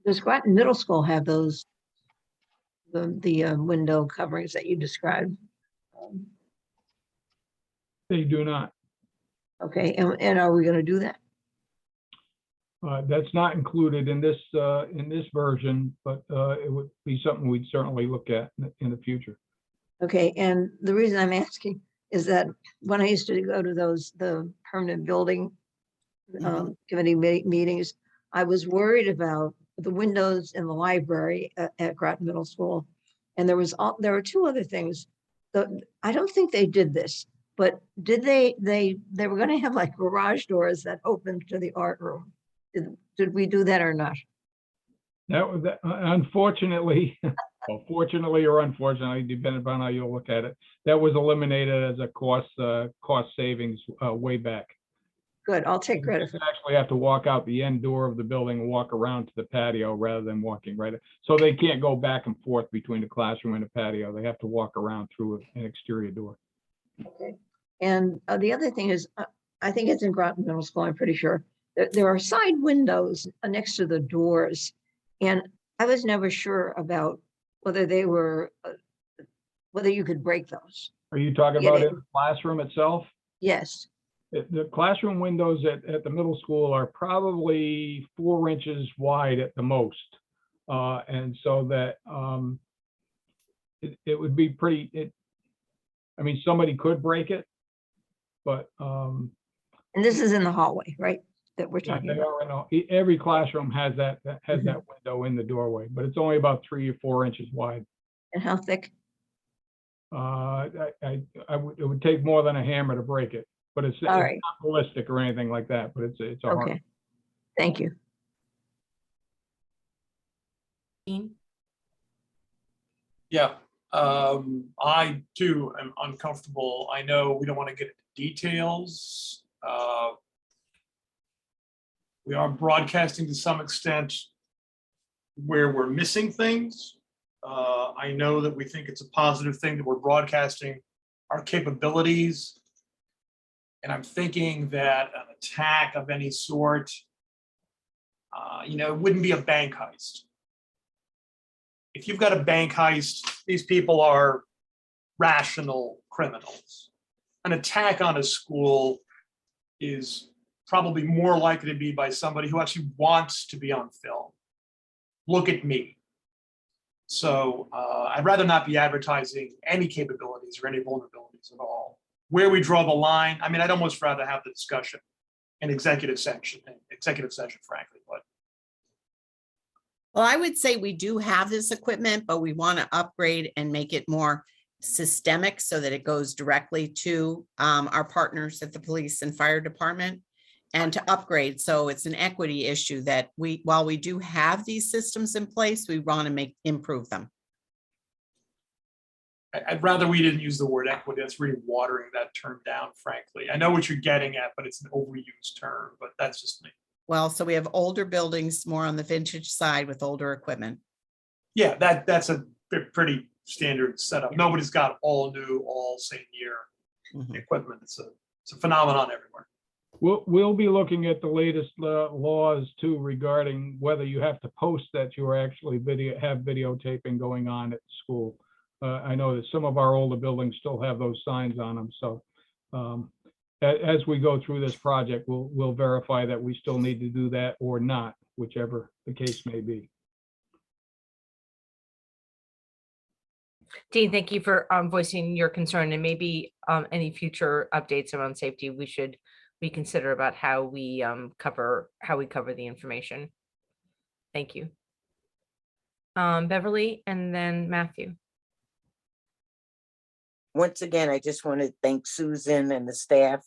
does Groton Middle School have those the window coverings that you described?
They do not.
Okay, and are we going to do that?
That's not included in this version, but it would be something we'd certainly look at in the future.
Okay, and the reason I'm asking is that when I used to go to the permanent building committee meetings, I was worried about the windows in the library at Groton Middle School. And there were two other things. I don't think they did this, but did they were going to have like garage doors that opened to the art room. Did we do that or not?
That was unfortunately, well, fortunately or unfortunately, depending upon how you look at it, that was eliminated as a cost savings way back.
Good, I'll take credit for
You actually have to walk out the end door of the building and walk around to the patio rather than walking right. So they can't go back and forth between the classroom and the patio. They have to walk around through an exterior door.
Okay. And the other thing is, I think it's in Groton Middle School, I'm pretty sure. There are side windows next to the doors. And I was never sure about whether they were, whether you could break those.
Are you talking
Yeah,
about in the classroom itself?
Yes.
The classroom windows at the middle school are probably 4 inches wide at the most. And so that it would be pretty, I mean, somebody could break it, but
And this is in the hallway, right? That we're
yeah,
talking
they
about.
are every classroom has that window in the doorway, but it's only about 3 or 4 inches wide.
And how thick?
It would take more than a hammer to break it, but it's
All right.
not ballistic or anything like that, but it's a hard.
Okay. Thank you.
Dean?
Yeah, I too am uncomfortable. I know we don't want to get into details. We are broadcasting to some extent where we're missing things. I know that we think it's a positive thing that we're broadcasting our capabilities. And I'm thinking that an attack of any sort, it wouldn't be a bank heist. If you've got a bank heist, these people are rational criminals. An attack on a school is probably more likely to be by somebody who actually wants to be on film. Look at me. So I'd rather not be advertising any capabilities or any vulnerabilities at all. Where we draw the line, I mean, I'd almost rather have the discussion in executive session, frankly, but.
Well, I would say we do have this equipment, but we want to upgrade and make it more systemic so that it goes directly to our partners at the police and fire department and to upgrade. So it's an equity issue that while we do have these systems in place, we want to improve them.
I'd rather we didn't use the word equity. That's really watering that term down, frankly. I know what you're getting at, but it's an overused term, but that's just me.
Well, so we have older buildings, more on the vintage side with older equipment.
Yeah, that's a pretty standard setup. Nobody's got all new, all same year
Mhm.
equipment. It's a phenomenon everywhere.
We'll be looking at the latest laws too regarding whether you have to post that you are actually have videotaping going on at school. I know that some of our older buildings still have those signs on them, so as we go through this project, we'll verify that we still need to do that or not, whichever the case may be.
Dean, thank you for voicing your concern, and maybe any future updates around safety we should reconsider about how we cover the information. Thank you. Beverly and then Matthew.
Once again, I just want to thank Susan and the staff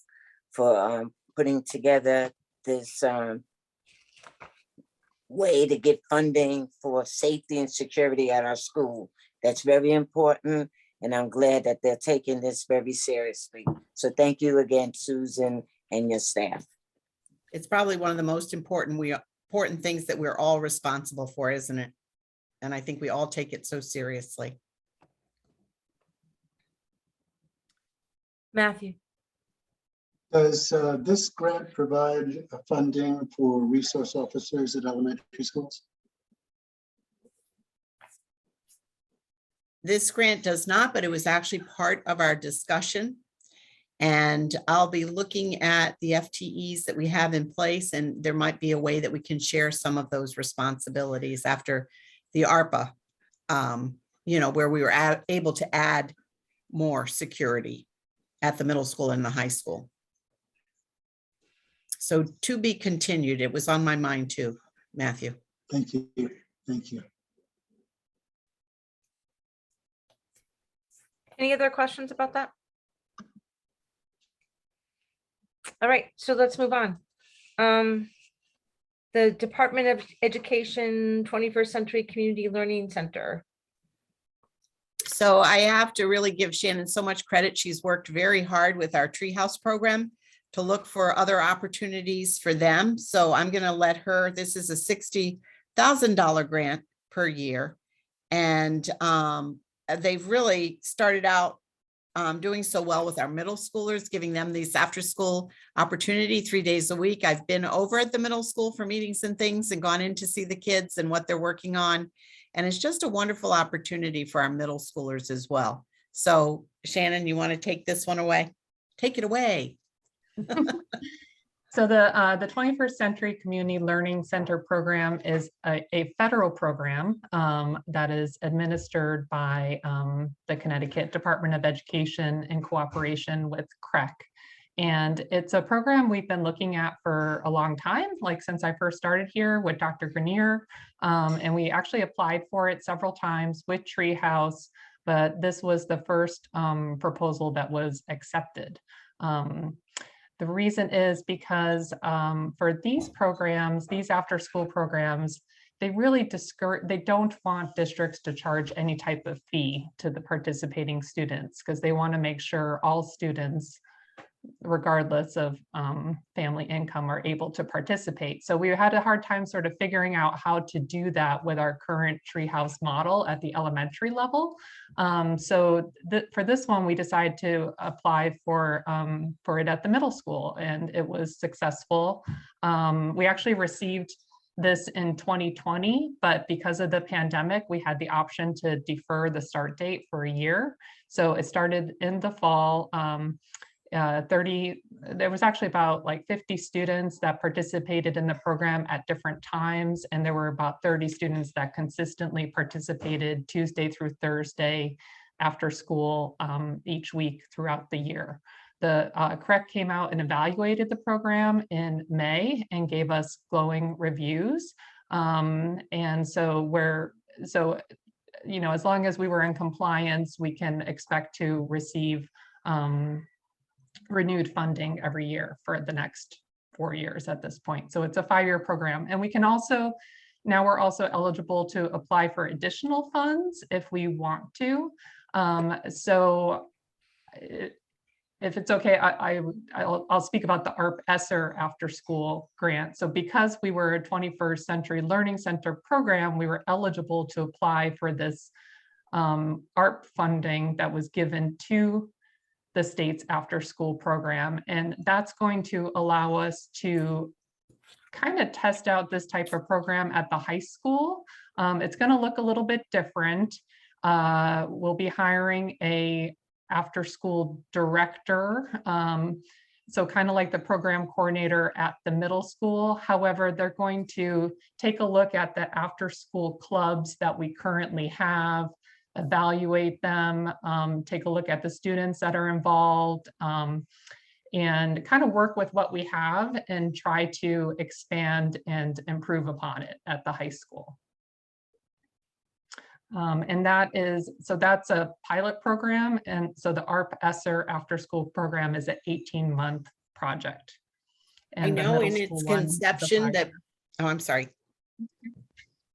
for putting together this way to get funding for safety and security at our school. That's very important, and I'm glad that they're taking this very seriously. So thank you again, Susan and your staff.
It's probably one of the most important things that we're all responsible for, isn't it? And I think we all take it so seriously.
Matthew.
Does this grant provide funding for resource officers at elementary schools?
This grant does not, but it was actually part of our discussion. And I'll be looking at the FTEs that we have in place, and there might be a way that we can share some of those responsibilities after the ARPA, where we were able to add more security at the middle school and the high school. So to be continued. It was on my mind too, Matthew.
Thank you. Thank you.
Any other questions about that? All right, so let's move on. The Department of Education 21st Century Community Learning Center.
So I have to really give Shannon so much credit. She's worked very hard with our Treehouse program to look for other opportunities for them. So I'm going to let her, this is a $60,000 grant per year. And they've really started out doing so well with our middle schoolers, giving them these after school opportunity 3 days a week. I've been over at the middle school for meetings and things and gone in to see the kids and what they're working on. And it's just a wonderful opportunity for our middle schoolers as well. So Shannon, you want to take this one away? Take it away.
So the 21st Century Community Learning Center program is a federal program that is administered by the Connecticut Department of Education in cooperation with CREC. And it's a program we've been looking at for a long time, like since I first started here with Dr. Grenier. And we actually applied for it several times with Treehouse, but this was the first proposal that was accepted. The reason is because for these programs, these after-school programs, they really they don't want districts to charge any type of fee to the participating students because they want to make sure all students, regardless of family income, are able to participate. So we had a hard time sort of figuring out how to do that with our current Treehouse model at the elementary level. So for this one, we decided to apply for it at the middle school, and it was successful. We actually received this in 2020, but because of the pandemic, we had the option to defer the start date for a year. So it started in the fall. There was actually about like 50 students that participated in the program at different times, and there were about 30 students that consistently participated Tuesday through Thursday after school each week throughout the year. The CREC came out and evaluated the program in May and gave us glowing reviews. And so as long as we were in compliance, we can expect to receive renewed funding every year for the next 4 years at this point. So it's a 5-year program. And we can also, now we're also eligible to apply for additional funds if we want to. if it's okay, I'll speak about the ARP ESSER after school grant. So because we were a 21st Century Learning Center program, we were eligible to apply for this ARP funding that was given to the state's after school program. And that's going to allow us to kind of test out this type of program at the high school. It's going to look a little bit different. We'll be hiring a after school director. So kind of like the program coordinator at the middle school. However, they're going to take a look at the after school clubs that we currently have, evaluate them, take a look at the students that are involved, and kind of work with what we have and try to expand and improve upon it at the high school. And that's a pilot program. And so the ARP ESSER after school program is an 18-month project.
I
And the
know
middle
in
school
its
one is a
conception that,
5-year.
oh, I'm sorry.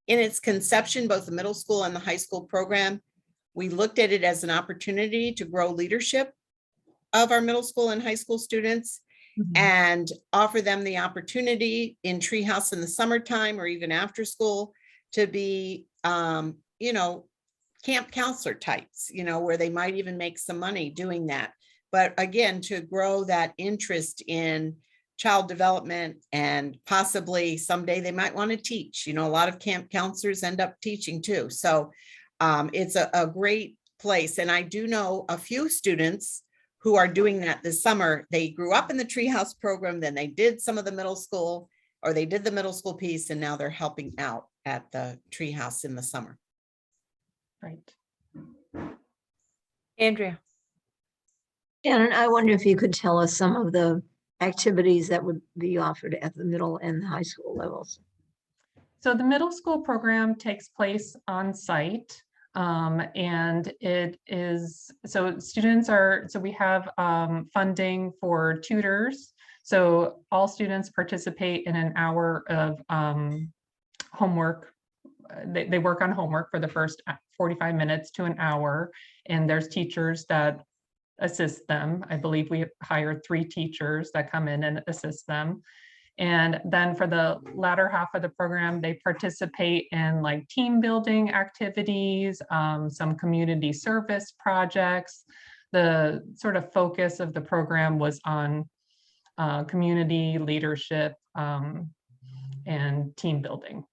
In its conception, both the middle school and the high school program, we looked at it as an opportunity to grow leadership of our middle school and high school students and offer them the opportunity in Treehouse in the summertime or even after school to be, you know, camp counselor types, you know, where they might even make some money doing that. But again, to grow that interest in child development and possibly someday they might want to teach. You know, a lot of camp counselors end up teaching too. So it's a great place. And I do know a few students who are doing that this summer. They grew up in the Treehouse program, then they did some of the middle school, or they did the middle school piece, and now they're helping out at the Treehouse in the summer.
Right.
Andrea.
Shannon, I wonder if you could tell us some of the activities that would be offered at the middle and the high school levels.
So the middle school program takes place on site. And it is, so students are, so we have funding for tutors. So all students participate in an hour of homework. They work on homework for the first 45 minutes to an hour, and there's teachers that assist them. I believe we hired 3 teachers that come in and assist them. And then for the latter half of the program, they participate in like team building activities, some community service projects. The sort of focus of the program was on community leadership and team building.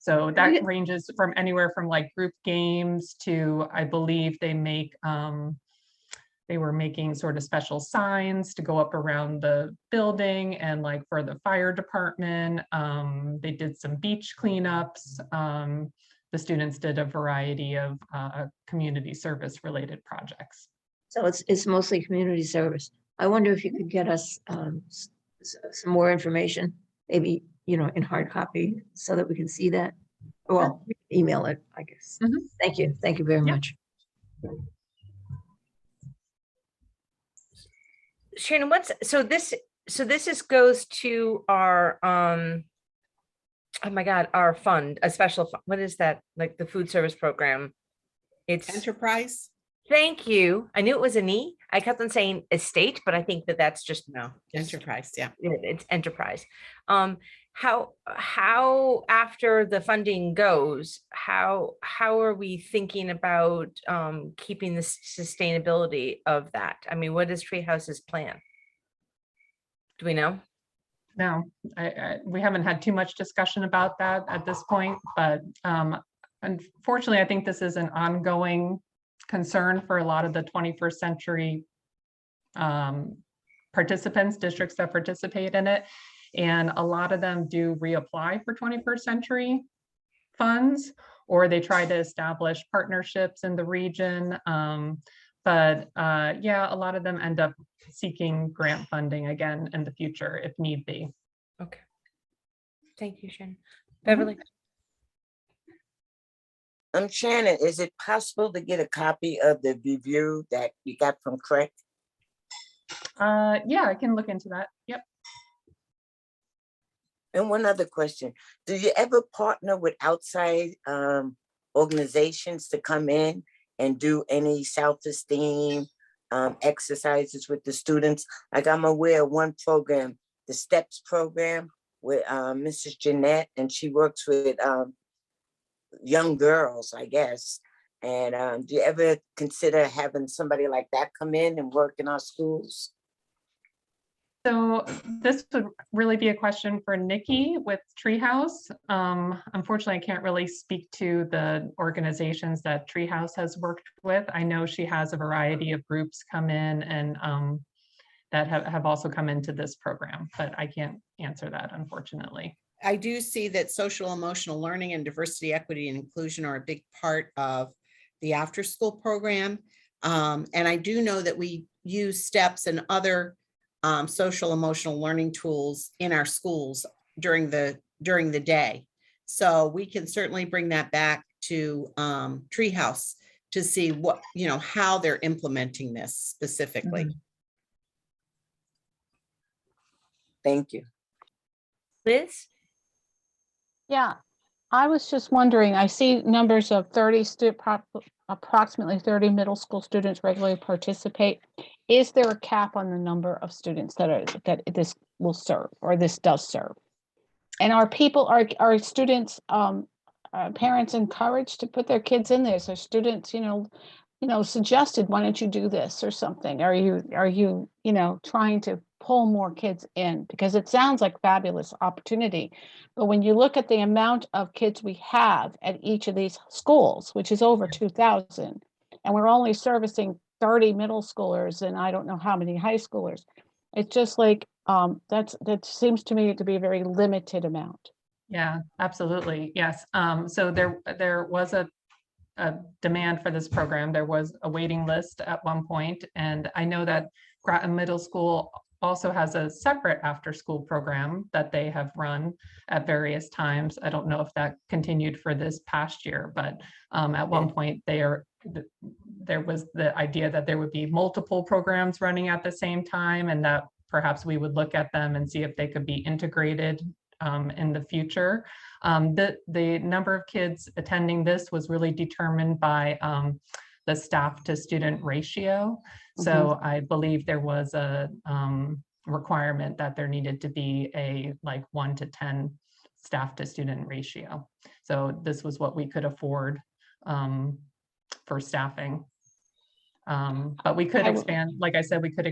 So that ranges from anywhere from like group games to, I believe they make, they were making sort of special signs to go up around the building, and like for the fire department, they did some beach cleanups. The students did a variety of community service related projects.
So it's mostly community service. I wonder if you could get us some more information, maybe, you know, in hard copy so that we can see that. Well, email it, I guess. Thank you. Thank you very much.
Shannon, so this goes to our oh my God, our fund, a special fund. What is that? Like the food service program? It's
Enterprise?
Thank you. I knew it was an E. I kept on saying estate, but I think that's just
No, enterprise, yeah.
it's enterprise. How after the funding goes, how are we thinking about keeping the sustainability of that? I mean, what is Treehouse's plan? Do we know?
No, we haven't had too much discussion about that at this point, but unfortunately, I think this is an ongoing concern for a lot of the 21st century participants, districts that participate in it. And a lot of them do reapply for 21st century funds, or they try to establish partnerships in the region. But yeah, a lot of them end up seeking grant funding again in the future if need be.
Okay. Thank you, Shannon. Beverly?
Shannon, is it possible to get a copy of the review that you got from Craig?
Yeah, I can look into that. Yep.
And one other question, do you ever partner with outside organizations to come in and do any self-esteem exercises with the students. Like I'm aware of one program, the STEPS program with Mrs. Jeanette, and she works with young girls, I guess. And do you ever consider having somebody like that come in and work in our schools?
So this would really be a question for Nikki with Treehouse. Unfortunately, I can't really speak to the organizations that Treehouse has worked with. I know she has a variety of groups come in and that have also come into this program, but I can't answer that, unfortunately.
I do see that social emotional learning and diversity, equity, and inclusion are a big part of the after-school program. And I do know that we use STEPS and other social emotional learning tools in our schools during the day. So we can certainly bring that back to Treehouse to see what, how they're implementing this specifically.
Mm-hmm. Thank you.
Liz?
Yeah, I was just wondering, I see numbers of approximately 30 middle school students regularly participate. Is there a cap on the number of students that this will serve, or this does serve? And are students, parents encouraged to put their kids in there? So students, suggested, why don't you do this or something? Are you trying to pull more kids in? Because it sounds like fabulous opportunity. But when you look at the amount of kids we have at each of these schools, which is over 2,000, and we're only servicing 30 middle schoolers and I don't know how many high schoolers, it's just like, that seems to me to be a very limited amount.
Yeah, absolutely. Yes. So there was a demand for this program. There was a waiting list at one point, and I know that Groton Middle School also has a separate after-school program that they have run at various times. I don't know if that continued for this past year, but at one point there was the idea that there would be multiple programs running at the same time, and that perhaps we would look at them and see if they could be integrated in the future. The number of kids attending this was really determined by the staff to student ratio. So I believe there was a requirement that there needed to be a 1 to 10 staff to student ratio. So this was what we could afford for staffing. But we could expand, like I said, we could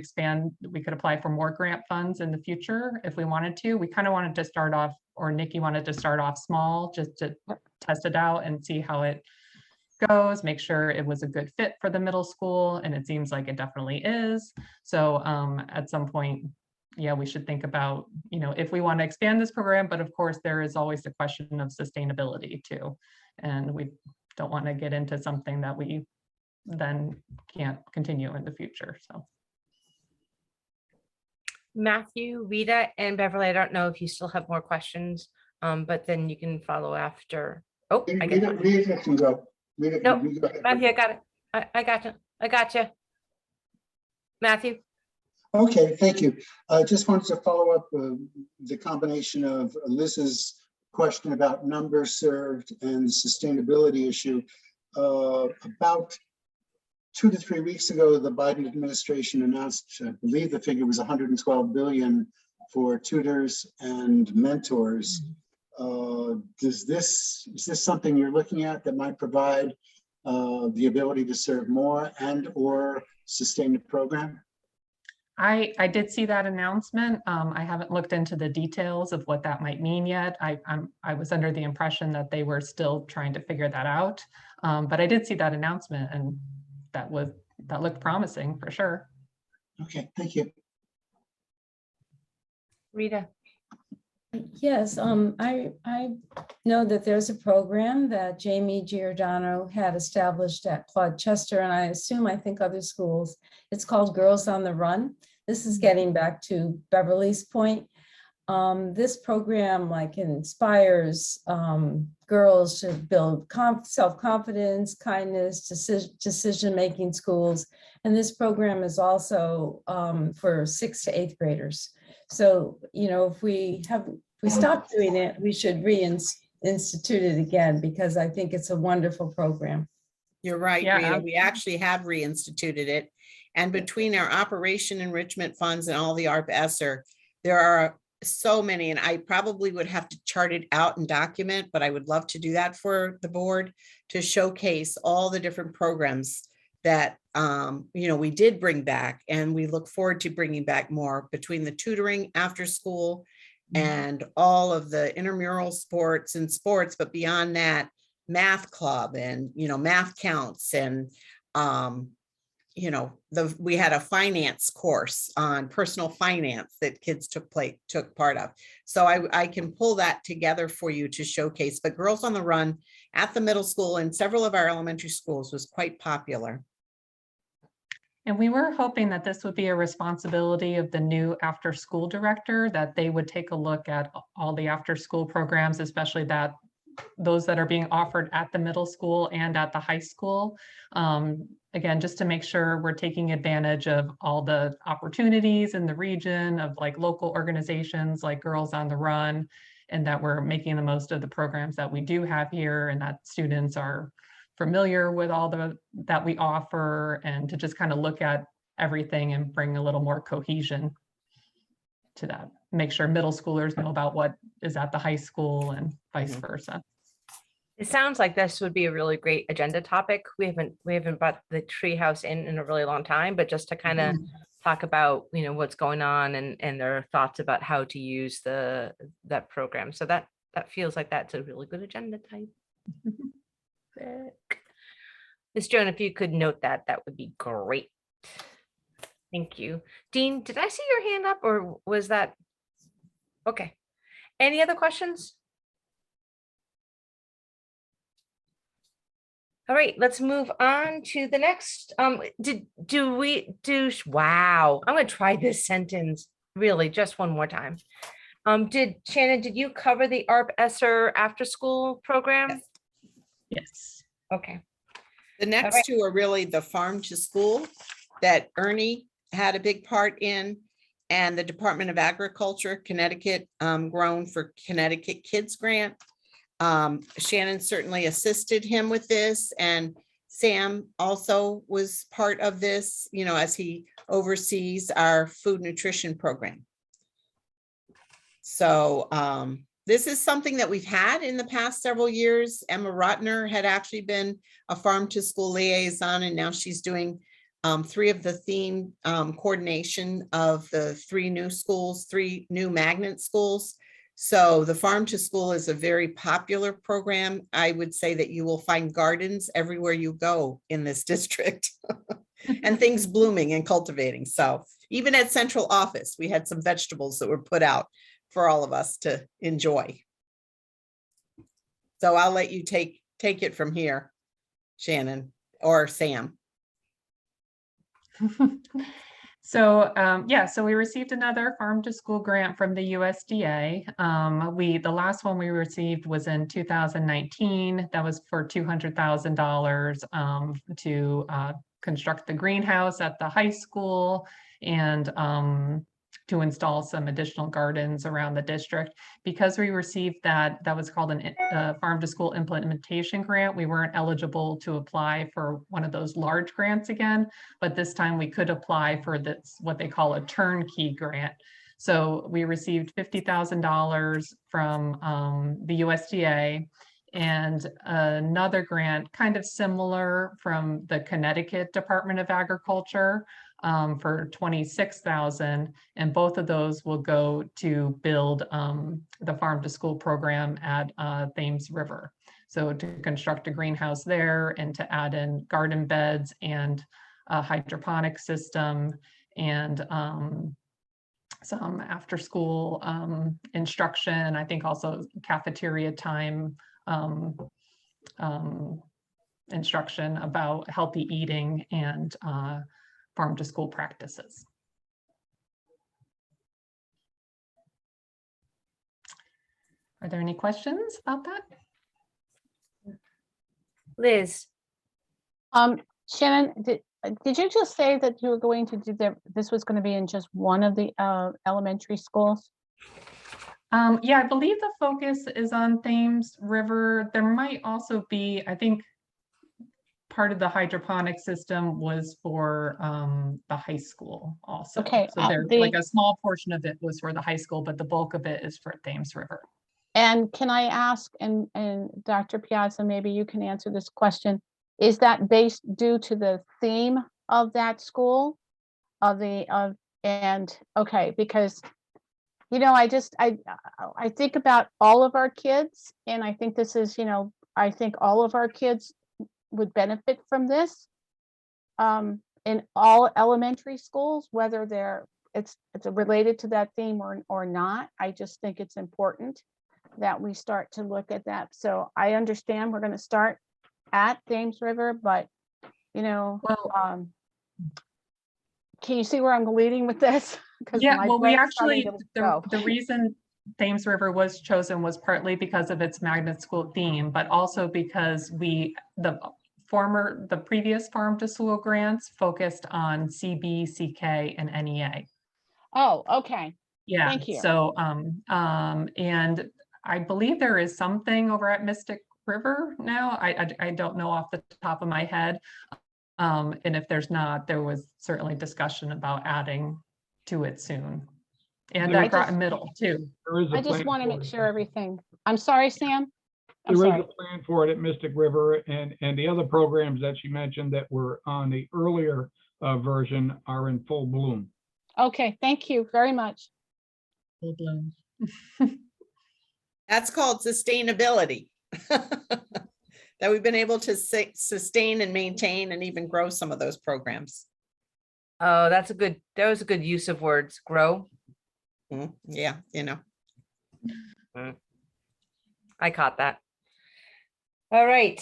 apply for more grant funds in the future if we wanted to. We kind of wanted to start off, or Nikki wanted to start off small, just to test it out and see how it goes, make sure it was a good fit for the middle school. And it seems like it definitely is. So at some point, yeah, we should think about, if we want to expand this program, but of course there is always the question of sustainability too. And we don't want to get into something that we then can't continue in the future. So
Matthew, Rita, and Beverly, I don't know if you still have more questions, but then you can follow after. Oh, I get it.
Rita can go. Rita,
No,
you go ahead.
Matthew, I got it. I got you. Matthew.
Okay, thank you. I just wanted to follow up the combination of Liz's question about numbers served and the sustainability issue. About 2 to 3 weeks ago, the Biden administration announced, I believe the figure was 112 billion for tutors and mentors. Is this something you're looking at that might provide the ability to serve more and or sustain the program?
I did see that announcement. I haven't looked into the details of what that might mean yet. I was under the impression that they were still trying to figure that out. But I did see that announcement, and that looked promising for sure.
Okay, thank you.
Rita.
Yes, I know that there's a program that Jamie Giordano had established at Claude Chester, and I think other schools. It's called Girls on the Run. This is getting back to Beverly's point. This program inspires girls to build self-confidence, kindness, decision-making skills. And this program is also for 6th to 8th graders. So, if we stop doing it, we should reinstitute it again, because I think it's a wonderful program.
You're right,
Yeah,
Rita. We actually have reinstituted it. And between our operation enrichment funds and all the ARP ESSER, there are so many, and I probably would have to chart it out and document, but I would love to do that for the board to showcase all the different programs that, we did bring back, and we look forward to bringing back more between the tutoring after school and all of the intramural sports, but beyond that, math club and, math counts and, we had a finance course on personal finance that kids took part of. So I can pull that together for you to showcase, but Girls on the Run at the middle school and several of our elementary schools was quite popular.
And we were hoping that this would be a responsibility of the new after-school director, that they would take a look at all the after-school programs, especially those that are being offered at the middle school and at the high school. Again, just to make sure we're taking advantage of all the opportunities in the region of like local organizations like Girls on the Run, and that we're making the most of the programs that we do have here, and that students are familiar with all that we offer, and to just kind of look at everything and bring a little more cohesion to that. Make sure middle schoolers know about what is at the high school and vice versa.
It sounds like this would be a really great agenda topic. We haven't brought the treehouse in a really long time, but just to kind of talk about, what's going on and their thoughts about how to use that program. So that feels like that's a really good agenda type. Ms. Joan, if you could note that would be great. Thank you. Dean, did I see your hand up, or was that? Okay. Any other questions? All right, let's move on to the next. Wow, I'm gonna try this sentence really just one more time. Shannon, did you cover the ARP ESSER after school program?
Yes.
Okay.
The next two are really the farm to school that Ernie had a big part in, and the Department of Agriculture, Connecticut, Grown for Connecticut Kids Grant. Shannon certainly assisted him with this, and Sam also was part of this, as he oversees our food nutrition program. So this is something that we've had in the past several years. Emma Rotner had actually been a farm to school liaison, and now she's doing 3 of the theme coordination of the 3 new magnet schools. So the farm to school is a very popular program. I would say that you will find gardens everywhere you go in this district and things blooming and cultivating. So even at central office, we had some vegetables that were put out for all of us to enjoy. So I'll let you take it from here, Shannon or Sam.
So so we received another farm to school grant from the USDA. The last one we received was in 2019. That was for $200,000 to construct the greenhouse at the high school and to install some additional gardens around the district. Because we received that was called a farm to school implementation grant, we weren't eligible to apply for one of those large grants again, but this time we could apply for this, what they call a turnkey grant. So we received $50,000 from the USDA, and another grant kind of similar from the Connecticut Department of Agriculture for $26,000, and both of those will go to build the farm to school program at Thames River. So to construct a greenhouse there and to add in garden beds and a hydroponic system and some after school instruction. I think also cafeteria time instruction about healthy eating and farm to school practices. Are there any questions about that?
Liz.
Shannon, did you just say that you were going to do this was going to be in just one of the elementary schools?
Yeah, I believe the focus is on Thames River. There might also be, I think, part of the hydroponic system was for the high school also.
Okay,
So there's like a small portion of it was for the high school, but the bulk of it is for Thames River.
And can I ask, and Dr. Piazza, maybe you can answer this question, is that based due to the theme of that school? Okay, because, you know, I think about all of our kids, and I think this is, you know, I think all of our kids would benefit from this in all elementary schools, whether it's related to that theme or not. I just think it's important that we start to look at that. So I understand we're going to start at Thames River, but, you know,
Well,
can you see where I'm leading with this? 'Cause
yeah,
my
well, we
brain's starting
actually,
to go.
the reason Thames River was chosen was partly because of its magnet school theme, but also because the previous farm to school grants focused on CB, CK, and NEA.
Oh, okay.
Yeah,
Thank you.
so, and I believe there is something over at Mystic River now. I don't know off the top of my head. And if there's not, there was certainly discussion about adding to it soon. And
There-
at Groton Middle too.
There is a
I just
plan
want to
for
make
it.
sure everything, I'm sorry, Sam. I'm
There is
sorry.
a plan for it at Mystic River, and the other programs that you mentioned that were on the earlier version are in full bloom.
Okay, thank you very much.
Full blown.
That's called sustainability. That we've been able to sustain and maintain and even grow some of those programs.
Oh, that was a good use of words, grow.
Yeah, you know.
I caught that. All right.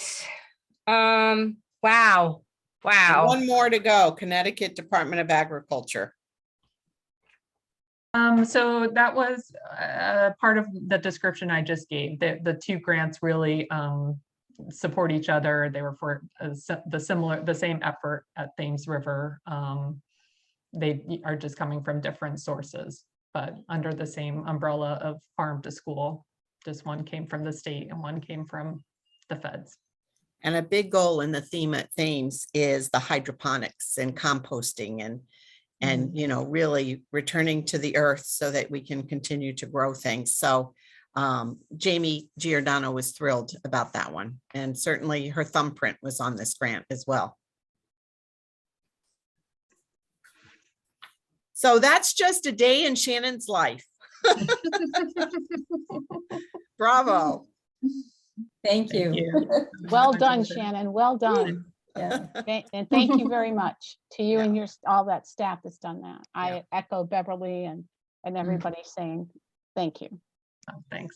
Wow. Wow.
One more to go, Connecticut Department of Agriculture.
So that was part of the description I just gave. The two grants really support each other. They were for the same effort at Thames River. They are just coming from different sources, but under the same umbrella of farm to school. Just one came from the state and one came from the feds.
And a big goal in the theme at Thames is the hydroponics and composting and you know, really returning to the earth so that we can continue to grow things. So Jamie Giordano was thrilled about that one. And certainly her thumbprint was on this grant as well. So that's just a day in Shannon's life. Bravo.
Thank you.
Well done, Shannon. Well done.
Yeah.
And thank you very much to you and
Yeah.
all that staff that's done that.
Yeah.
I echo Beverly and everybody saying thank you.
Oh, thanks.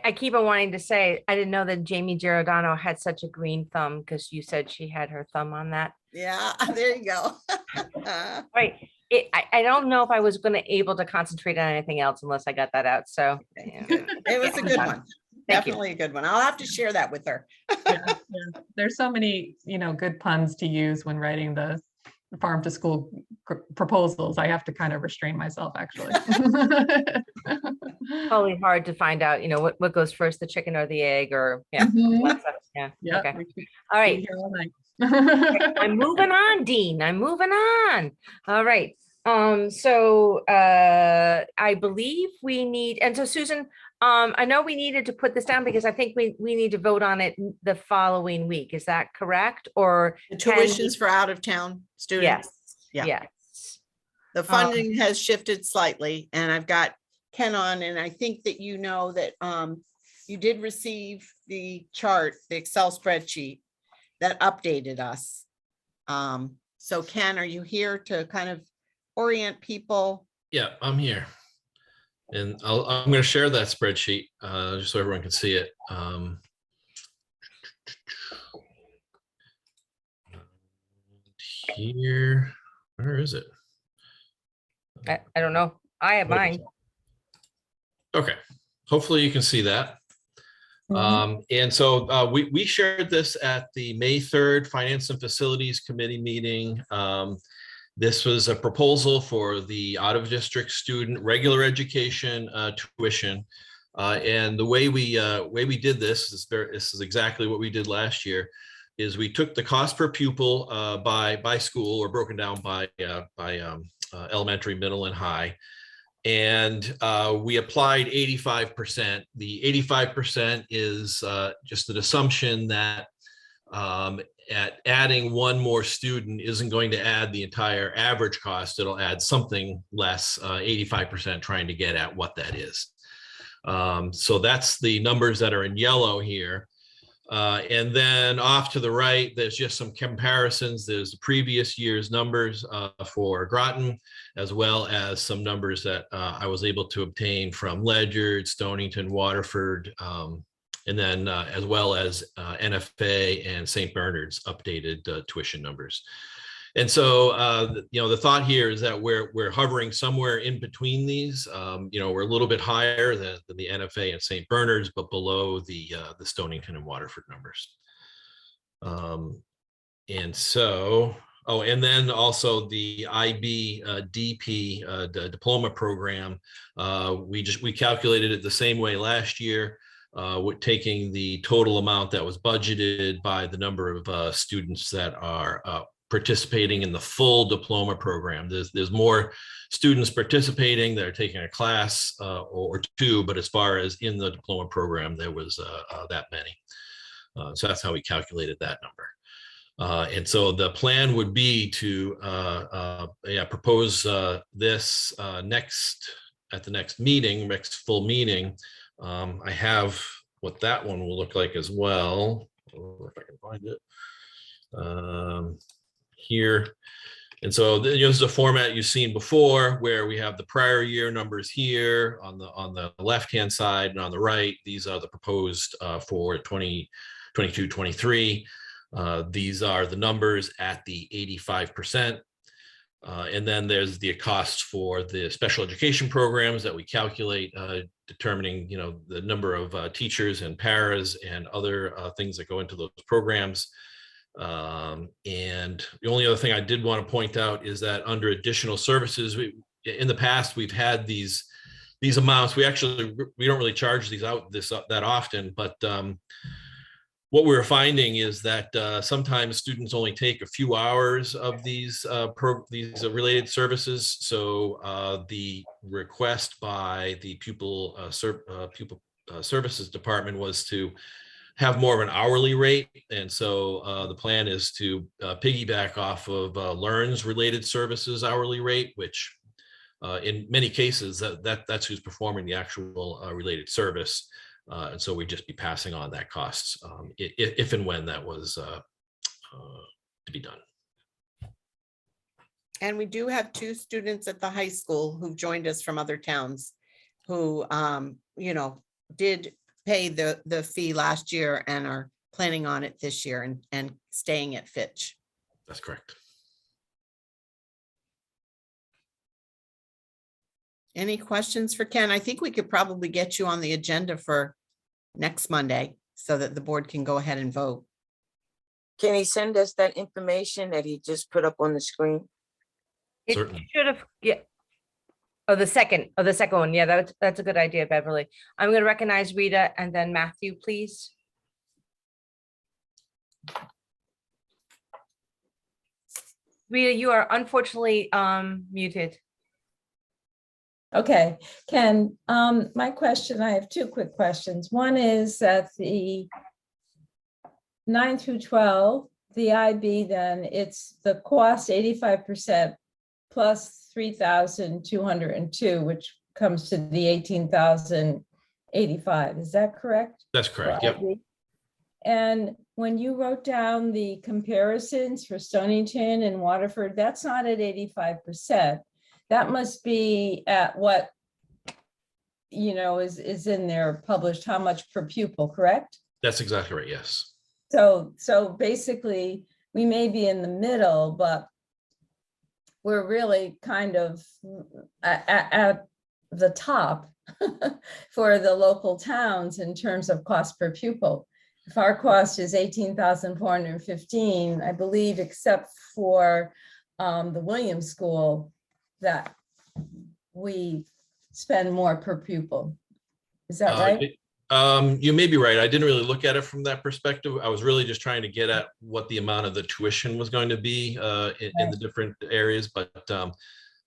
I keep on wanting to say, I didn't know that Jamie Giordano had such a green thumb because you said she had her thumb on that.
Yeah, there you go.
Right. I don't know if I was going to able to concentrate on anything else unless I got that out. So
It was a good one.
Thank you.
Definitely a good one. I'll have to share that with her.
Yeah. There's so many, good puns to use when writing the farm to school proposals. I have to kind of restrain myself, actually.
Probably hard to find out, what goes first, the chicken or the egg, or yeah.
Mhm.
Yeah.
Yeah,
Okay.
we could
All
be
right.
here all night.
I'm moving on, Dean. I'm moving on. All right. So I believe we need, and so Susan, I know we needed to put this down because I think we need to vote on it the following week. Is that correct? Or
The
can we-
tuitions for out of town students.
Yes.
Yeah.
Yes.
The funding has shifted slightly and I've got Ken on, and I think that you know that you did receive the chart, the Excel spreadsheet that updated us. So Ken, are you here to kind of orient people?
Yeah, I'm here. And I'm going to share that spreadsheet just so everyone can see it. Here, where is it?
I don't know. I have mine.
Okay, hopefully you can see that. And so we shared this at the May 3rd Finance and Facilities Committee meeting. This was a proposal for the out-of-district student regular education tuition. And the way we did this is exactly what we did last year. is we took the cost per pupil by school, or broken down by elementary, middle, and high. And we applied 85%. The 85% is just an assumption that at adding one more student isn't going to add the entire average cost. It'll add something less, 85%, trying to get at what that is. So that's the numbers that are in yellow here. And then off to the right, there's just some comparisons. There's the previous year's numbers for Groton, as well as some numbers that I was able to obtain from Ledyard, Stonington, Waterford, and then as well as NFA and St. Bernard's updated tuition numbers. And so, the thought here is that we're hovering somewhere in between these. We're a little bit higher than the NFA and St. Bernard's, but below the Stonington and Waterford numbers. And so, and then also the IB DP the diploma program. We calculated it the same way last year. With taking the total amount that was budgeted by the number of students that are participating in the full diploma program. There's more students participating that are taking a class or two, but as far as in the diploma program, there was that many. So that's how we calculated that number. And so the plan would be to propose this at the next meeting, next full meeting. I have what that one will look like as well. If I can find it here. And so this is a format you've seen before, where we have the prior year numbers here on the left-hand side, and on the right, these are the proposed for 2022-23. These are the numbers at the 85%. And then there's the costs for the special education programs that we calculate, determining the number of teachers and paras and other things that go into those programs. And the only other thing I did want to point out is that under additional services, in the past we've had these amounts. We don't really charge these out that often, but what we're finding is that sometimes students only take a few hours of these related services. So the request by the pupil services department was to have more of an hourly rate. And so the plan is to piggyback off of Learn's related services hourly rate, which in many cases that's who's performing the actual related service. And so we'd just be passing on that costs if and when that was to be done.
And we do have 2 students at the high school who've joined us from other towns who, did pay the fee last year and are planning on it this year and staying at Fitch.
That's correct.
Any questions for Ken? I think we could probably get you on the agenda for next Monday so that the board can go ahead and vote.
Can he send us that information that he just put up on the screen?
It
Certainly.
should have, yeah. Oh, the second one. Yeah, that's a good idea, Beverly. I'm going to recognize Rita and then Matthew, please. Rita, you are unfortunately muted.
Okay, Ken, my question, I have 2 quick questions. One is that the 9 through 12, the IB, then it's the cost 85% plus 3,202, which comes to the 18,085. Is that correct?
That's correct. Yep.
And when you wrote down the comparisons for Stonington and Waterford, that's not at 85%. That must be at what, is in there published, how much per pupil, correct?
That's exactly right. Yes.
So basically we may be in the middle, but we're really kind of at the top for the local towns in terms of cost per pupil. If our cost is 18,415, I believe, except for the Williams School, that we spend more per pupil. Is that right?
You may be right. I didn't really look at it from that perspective. I was really just trying to get at what the amount of the tuition was going to be in the different areas. But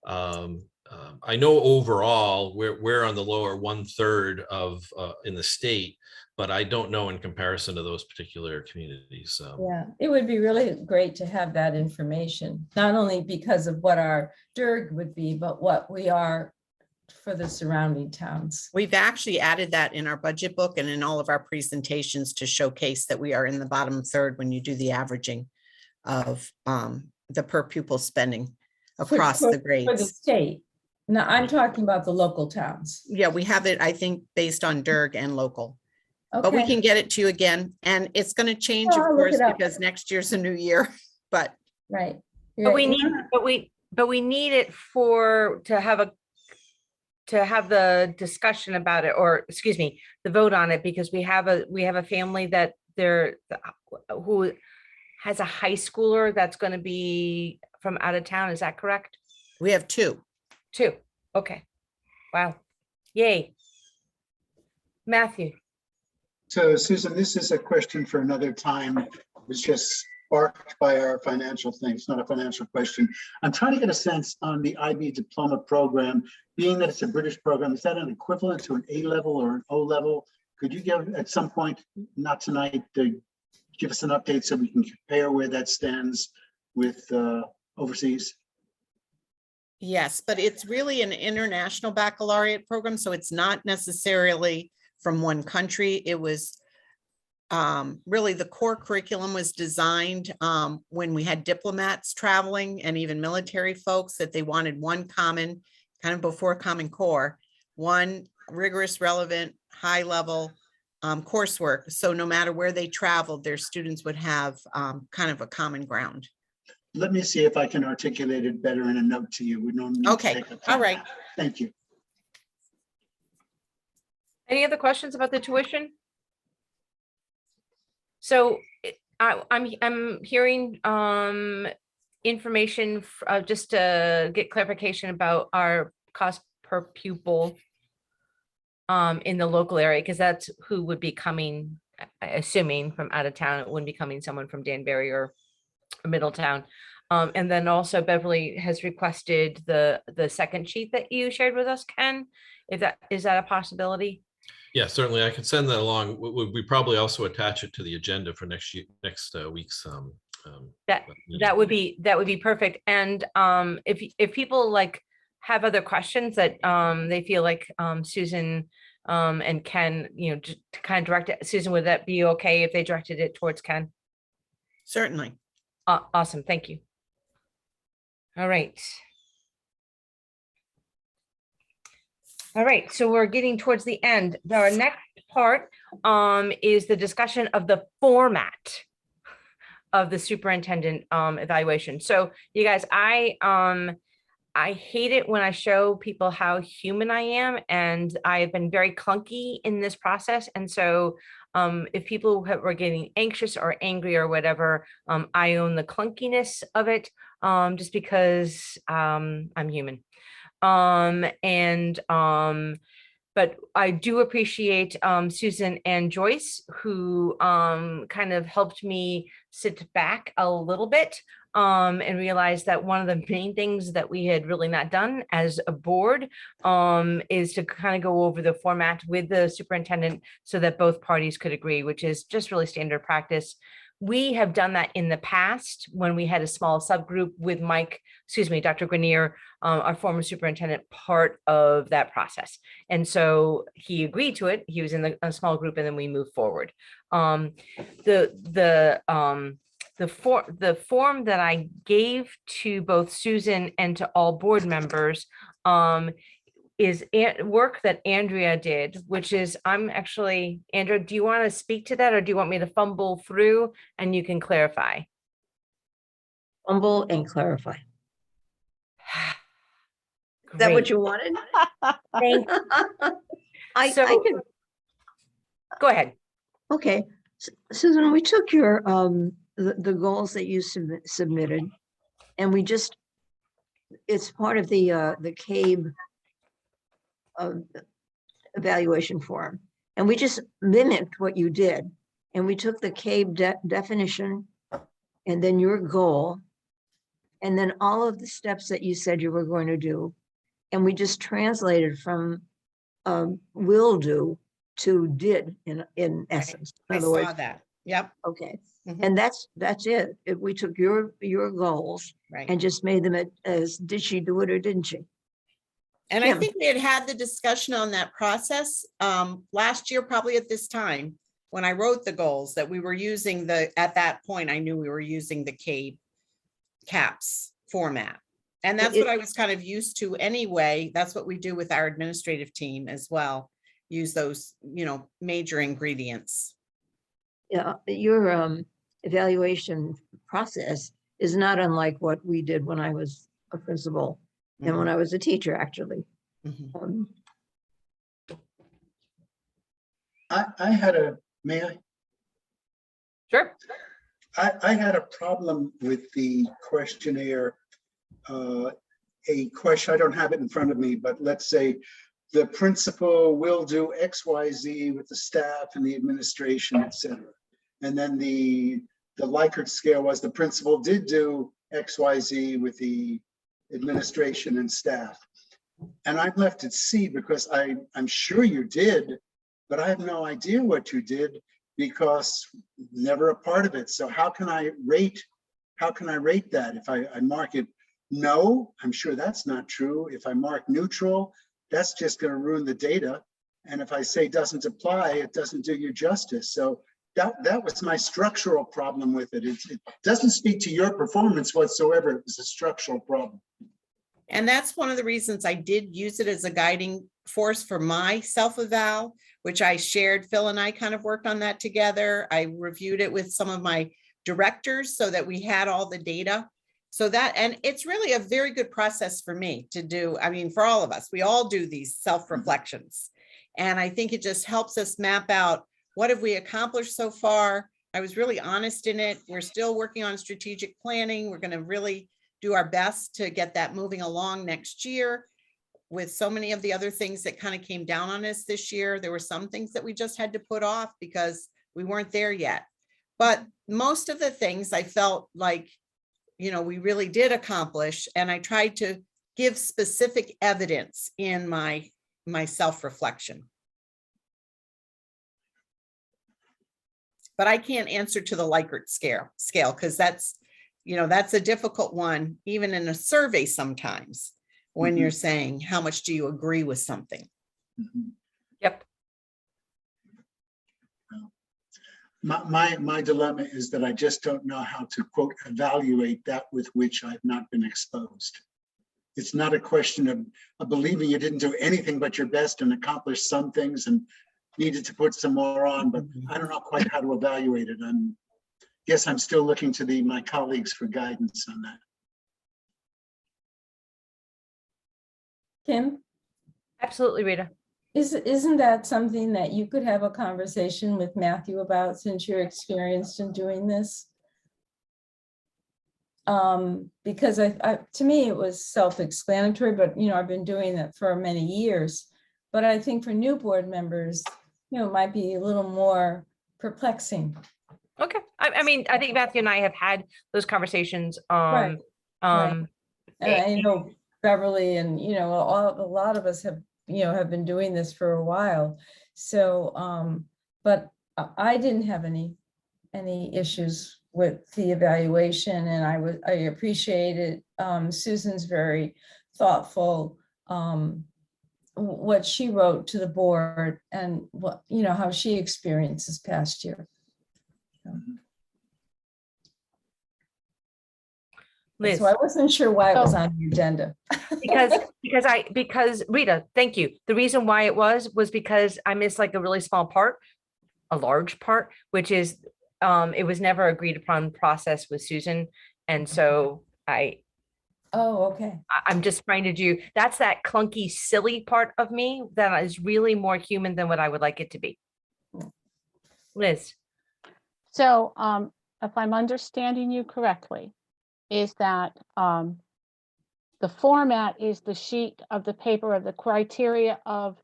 I know overall we're on the lower 1/3 of in the state, but I don't know in comparison to those particular communities.
Yeah, it would be really great to have that information, not only because of what our DIRG would be, but what we are for the surrounding towns.
We've actually added that in our budget book and in all of our presentations to showcase that we are in the bottom third when you do the averaging of the per pupil spending across the
For the
grades.
state. Now, I'm talking about the local towns.
Yeah, we have it, I think, based on DIRG and local. But we
Okay.
can get it to you again, and it's going to change,
Oh,
of
I'll look
course,
it up.
because next year's a new year, but
Right.
But we
You're-
need, but we need it to have the discussion about it, or excuse me, the vote on it, because we have a family that who has a high schooler that's going to be from out of town. Is that correct?
we have two.
Two. Okay. Wow. Yay. Matthew.
So Susan, this is a question for another time. It was just sparked by our financial thing. It's not a financial question. I'm trying to get a sense on the IB diploma program, being that it's a British program, is that an equivalent to an A level or an O level? Could you give at some point, not tonight, to give us an update so we can compare where that stands with overseas?
Yes, but it's really an international baccalaureate program, so it's not necessarily from one country. It was really the core curriculum was designed when we had diplomats traveling and even military folks, that they wanted one common, kind of before Common Core, one rigorous, relevant, high level coursework. So no matter where they traveled, their students would have kind of a common ground.
Let me see if I can articulate it better in a note to you. We don't need to
Okay,
take the
all
time.
right.
Thank you.
Any other questions about the tuition? So I'm hearing information just to get clarification about our cost per pupil in the local area, because that's who would be coming, assuming from out of town. It wouldn't be coming someone from Danbury or Middletown. And then also Beverly has requested the second sheet that you shared with us, Ken. Is that a possibility?
Yeah, certainly. I can send that along. We probably also attach it to the agenda for next week's.
That would be perfect. And if people like have other questions that they feel like Susan and Ken, just to kind of direct it, Susan, would that be okay if they directed it towards Ken?
Certainly.
Awesome. Thank you. All right. All right, so we're getting towards the end. Our next part is the discussion of the format of the superintendent evaluation. So you guys, I hate it when I show people how human I am, and I have been very clunky in this process. And so if people were getting anxious or angry or whatever, I own the clunkiness of it, just because I'm human. But I do appreciate Susan and Joyce, who kind of helped me sit back a little bit and realize that one of the main things that we had really not done as a board is to kind of go over the format with the superintendent so that both parties could agree, which is just really standard practice. We have done that in the past when we had a small subgroup with Dr. Grenier, our former superintendent, part of that process. And so he agreed to it. He was in a small group, and then we moved forward. The form that I gave to both Susan and to all board members is work that Andrea did, which is, Andrea, do you want to speak to that, or do you want me to fumble through and you can clarify?
Fumble and clarify. Is that
Great.
what you wanted?
Thank you.
I
So-
can,
Go ahead.
okay. Susan, we took your, the goals that you submitted, and we just, it's part of the CABE evaluation form. And we just mimicked what you did. And we took the CABE definition and then your goal, and then all of the steps that you said you were going to do. And we just translated from will do to did in essence. In
I
other
saw
words,
that. Yep.
okay.
Mhm.
And that's it. If we took your goals
Right.
and just made them as did she do it or didn't she?
And I
Kim.
think we had had the discussion on that process last year, probably at this time, when I wrote the goals, that we were using at that point, I knew we were using the CAPS format. And that's what I was kind of used to anyway. That's what we do with our administrative team as well. Use those, major ingredients.
Yeah, your evaluation process is not unlike what we did when I was a principal and when I was a teacher, actually.
Mhm.
I had a, may I?
Sure.
I had a problem with the questionnaire. A question, I don't have it in front of me, but let's say the principal will do X, Y, Z with the staff and the administration, et cetera. And then the Likert scale was the principal did do X, Y, Z with the administration and staff. And I'm left at C because I'm sure you did, but I have no idea what you did because never a part of it. So how can I rate that? If I mark it no, I'm sure that's not true. If I mark neutral, that's just going to ruin the data. And if I say doesn't apply, it doesn't do you justice. So that was my structural problem with it. It doesn't speak to your performance whatsoever. It was a structural problem.
And that's one of the reasons I did use it as a guiding force for my self-eval, which I shared. Phil and I kind of worked on that together. I reviewed it with some of my directors so that we had all the data. So that, and it's really a very good process for me to do. I mean, for all of us, we all do these self-reflections. And I think it just helps us map out what have we accomplished so far. I was really honest in it. We're still working on strategic planning. We're going to really do our best to get that moving along next year. With so many of the other things that kind of came down on us this year, there were some things that we just had to put off because we weren't there yet. But most of the things I felt like, we really did accomplish, and I tried to give specific evidence in my self-reflection. But I can't answer to the Likert scale because that's a difficult one, even in a survey sometimes, when you're saying how much do you agree with something.
Yep.
My dilemma is that I just don't know how to, quote, evaluate that with which I've not been exposed. It's not a question of believing you didn't do anything but your best and accomplished some things and needed to put some more on, but I don't know quite how to evaluate it. Guess I'm still looking to my colleagues for guidance on that.
Kim,
Absolutely, Rita.
isn't that something that you could have a conversation with Matthew about since you're experienced in doing this? Because to me, it was self-explanatory, but I've been doing that for many years. But I think for new board members, it might be a little more perplexing.
Okay. I mean, I think Matthew and I have had those conversations.
Right. And I
eh,
know Beverly and, a lot of us have, have been doing this for a while. So, but I didn't have any issues with the evaluation, and I appreciated Susan's very thoughtful, what she wrote to the board and what, how she experienced this past year.
Liz.
So I wasn't sure why it was on the agenda.
because Rita, thank you. The reason why it was because I missed like a really small part, a large part, which is it was never agreed upon process with Susan. And so
Oh, okay.
I'm just trying to do, that's that clunky, silly part of me that is really more human than what I would like it to be. Liz.
So if I'm understanding you correctly, is that the format is the sheet of the paper of the criteria of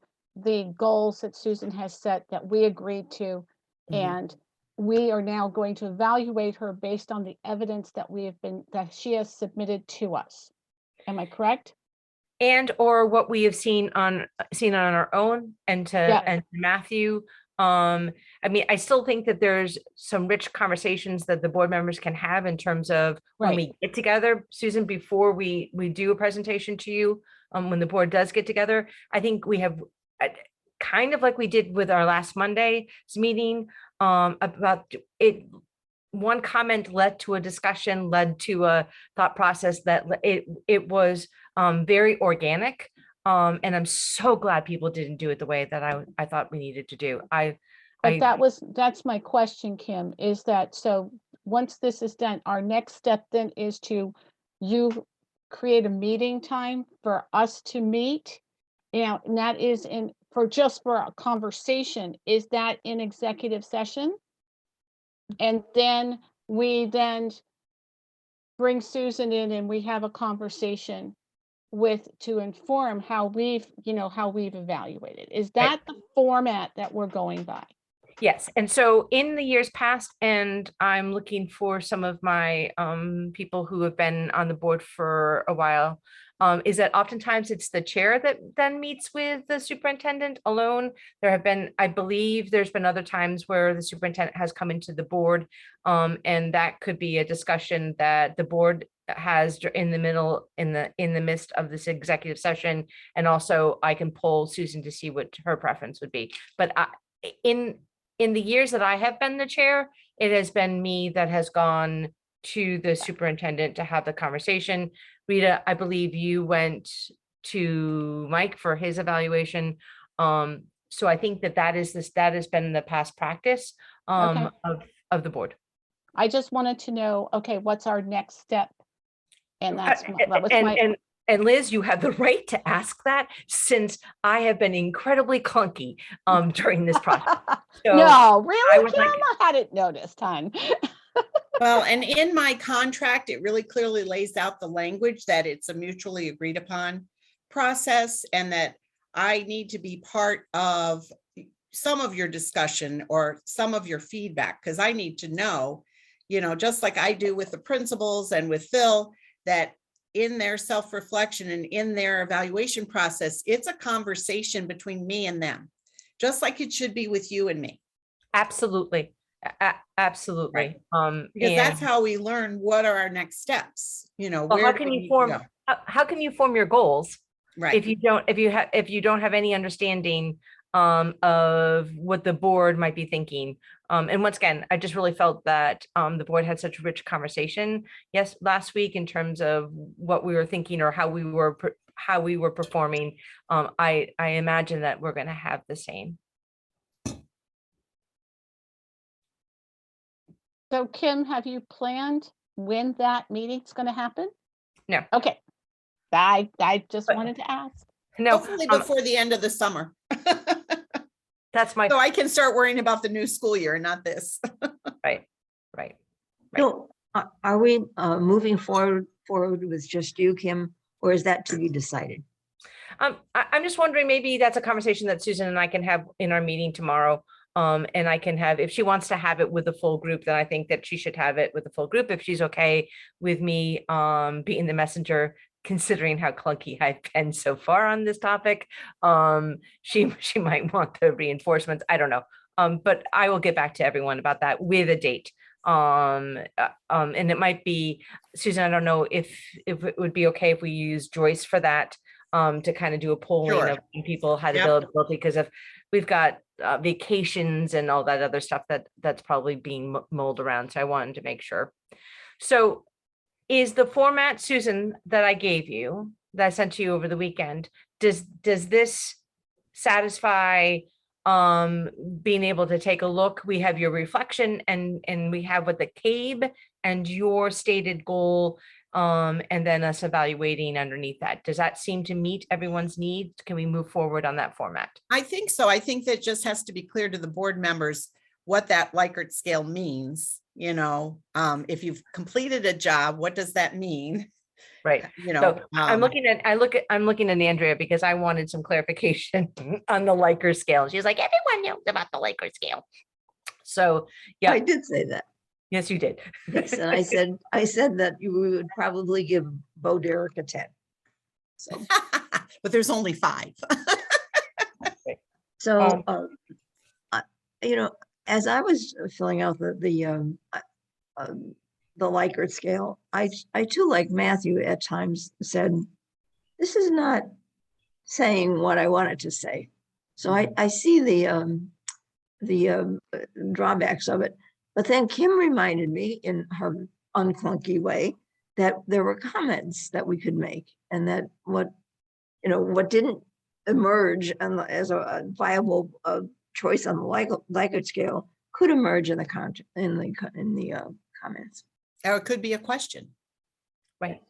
the goals that Susan has set that we agreed to. And we are now going to evaluate her based on the evidence that that she has submitted to us. Am I correct?
And or what we have seen on our own, and
Yes.
to Matthew. I mean, I still think that there's some rich conversations that the board members can have in terms of when
Right.
we get together, Susan, before we do a presentation to you, when the board does get together. I think we have kind of like we did with our last Monday's meeting, about it. One comment led to a discussion, led to a thought process that it was very organic. And I'm so glad people didn't do it the way that I thought we needed to do.
But that's my question, Kim, is that, so once this is done, our next step then is to you create a meeting time for us to meet. And that is for a conversation, is that in executive session? And then we bring Susan in and we have a conversation to inform how we've evaluated. Is that the format that we're going by?
Yes, and so in the years past, and I'm looking for some of my people who have been on the board for a while, is that oftentimes it's the chair that then meets with the superintendent alone. There have been, I believe there's been other times where the superintendent has come into the board, and that could be a discussion that the board has in the midst of this executive session. And also I can poll Susan to see what her preference would be. But in the years that I have been the chair, it has been me that has gone to the superintendent to have the conversation. Rita, I believe you went to Mike for his evaluation. So I think that has been the past practice of the board.
I just wanted to know, okay, what's our next step? And that was
And Liz, you have the right to ask that, since I have been incredibly clunky during this process. So
no, really, Kim,
like,
I hadn't noticed, hon.
Well, and in my contract, it really clearly lays out the language that it's a mutually agreed upon process, and that I need to be part of some of your discussion or some of your feedback, because I need to know, just like I do with the principals and with Phil, that in their self-reflection and in their evaluation process, it's a conversation between me and them, just like it should be with you and me.
Absolutely. Absolutely.
Right. Because that's how we learn what are our next steps.
Well, how can you form your goals?
Right.
If you don't have any understanding of what the board might be thinking. And once again, I just really felt that the board had such a rich conversation last week in terms of what we were thinking or how we were performing. I imagine that we're going to have the same.
So Kim, have you planned when that meeting's going to happen?
No.
Okay. I just wanted to ask.
No.
Hopefully before the end of the summer.
That's my.
So I can start worrying about the new school year, not this.
Right.
So are we moving forward with just you, Kim, or is that to be decided?
I'm just wondering, maybe that's a conversation that Susan and I can have in our meeting tomorrow. And I can have, if she wants to have it with the full group, then I think that she should have it with the full group. If she's okay with me being the messenger, considering how clunky I've been so far on this topic, she might want the reinforcements. I don't know. But I will get back to everyone about that with a date. And it might be, Susan, I don't know if it would be okay if we use Joyce for that, to kind of do a polling of when people had availability, because if we've got vacations and all that other stuff that's probably being mulled around. So I wanted to make sure. So is the format, Susan, that I gave you, that I sent to you over the weekend, does this satisfy being able to take a look? We have your reflection and we have what the CABE and your stated goal, and then us evaluating underneath that. Does that seem to meet everyone's needs? Can we move forward on that format?
I think so. I think that just has to be clear to the board members what that Likert scale means. If you've completed a job, what does that mean?
Right.
you
So
know.
I'm looking at Andrea because I wanted some clarification on the Likert scale. She's like, everyone knows about the Likert scale. So,
I
yeah,
did say that.
yes, you did.
Yes, and I said that you would probably give Bo Derek a 10. So,
But there's only 5.
so you know, as I was filling out the Likert scale, I too, like Matthew, at times said, this is not saying what I wanted to say. So I see the drawbacks of it. But then Kim reminded me in her unclunky way that there were comments that we could make, and that what didn't emerge as a viable choice on the Likert scale could emerge in the comments.
Or it could be a question.
Right.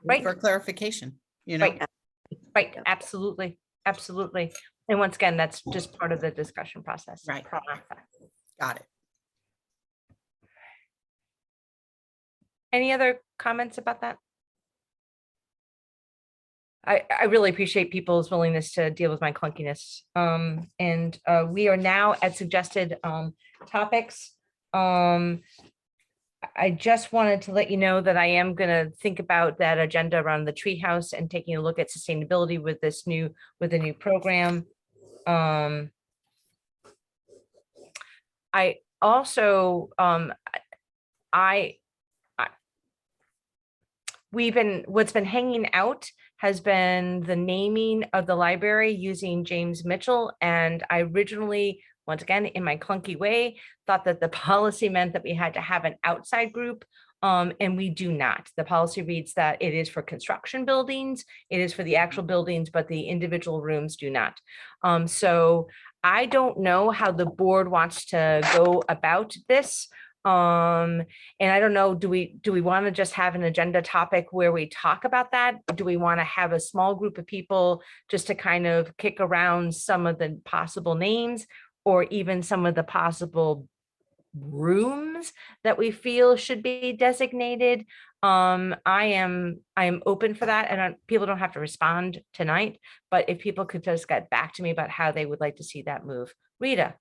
Right.
For clarification, you know.
Right. Right. Absolutely. Absolutely. And once again, that's just part of the discussion process.
Right. Got it.
Any other comments about that? I really appreciate people's willingness to deal with my clunkiness. And we are now at suggested topics. I just wanted to let you know that I am going to think about that agenda around the treehouse and taking a look at sustainability with the new program. I also what's been hanging out has been the naming of the library using James Mitchell. And I originally, once again, in my clunky way, thought that the policy meant that we had to have an outside group. And we do not. The policy reads that it is for construction buildings, it is for the actual buildings, but the individual rooms do not. So I don't know how the board wants to go about this. And I don't know, do we want to just have an agenda topic where we talk about that? Do we want to have a small group of people just to kind of kick around some of the possible names, or even some of the possible rooms that we feel should be designated? I am open for that, and people don't have to respond tonight, but if people could just get back to me about how they would like to see that move. Rita.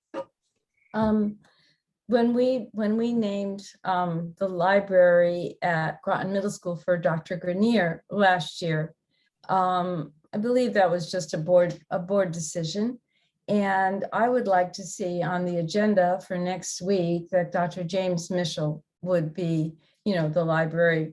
When we named the library at Groton Middle School for Dr. Grenier last year, I believe that was just a board decision. And I would like to see on the agenda for next week that Dr. James Mitchell would be, the library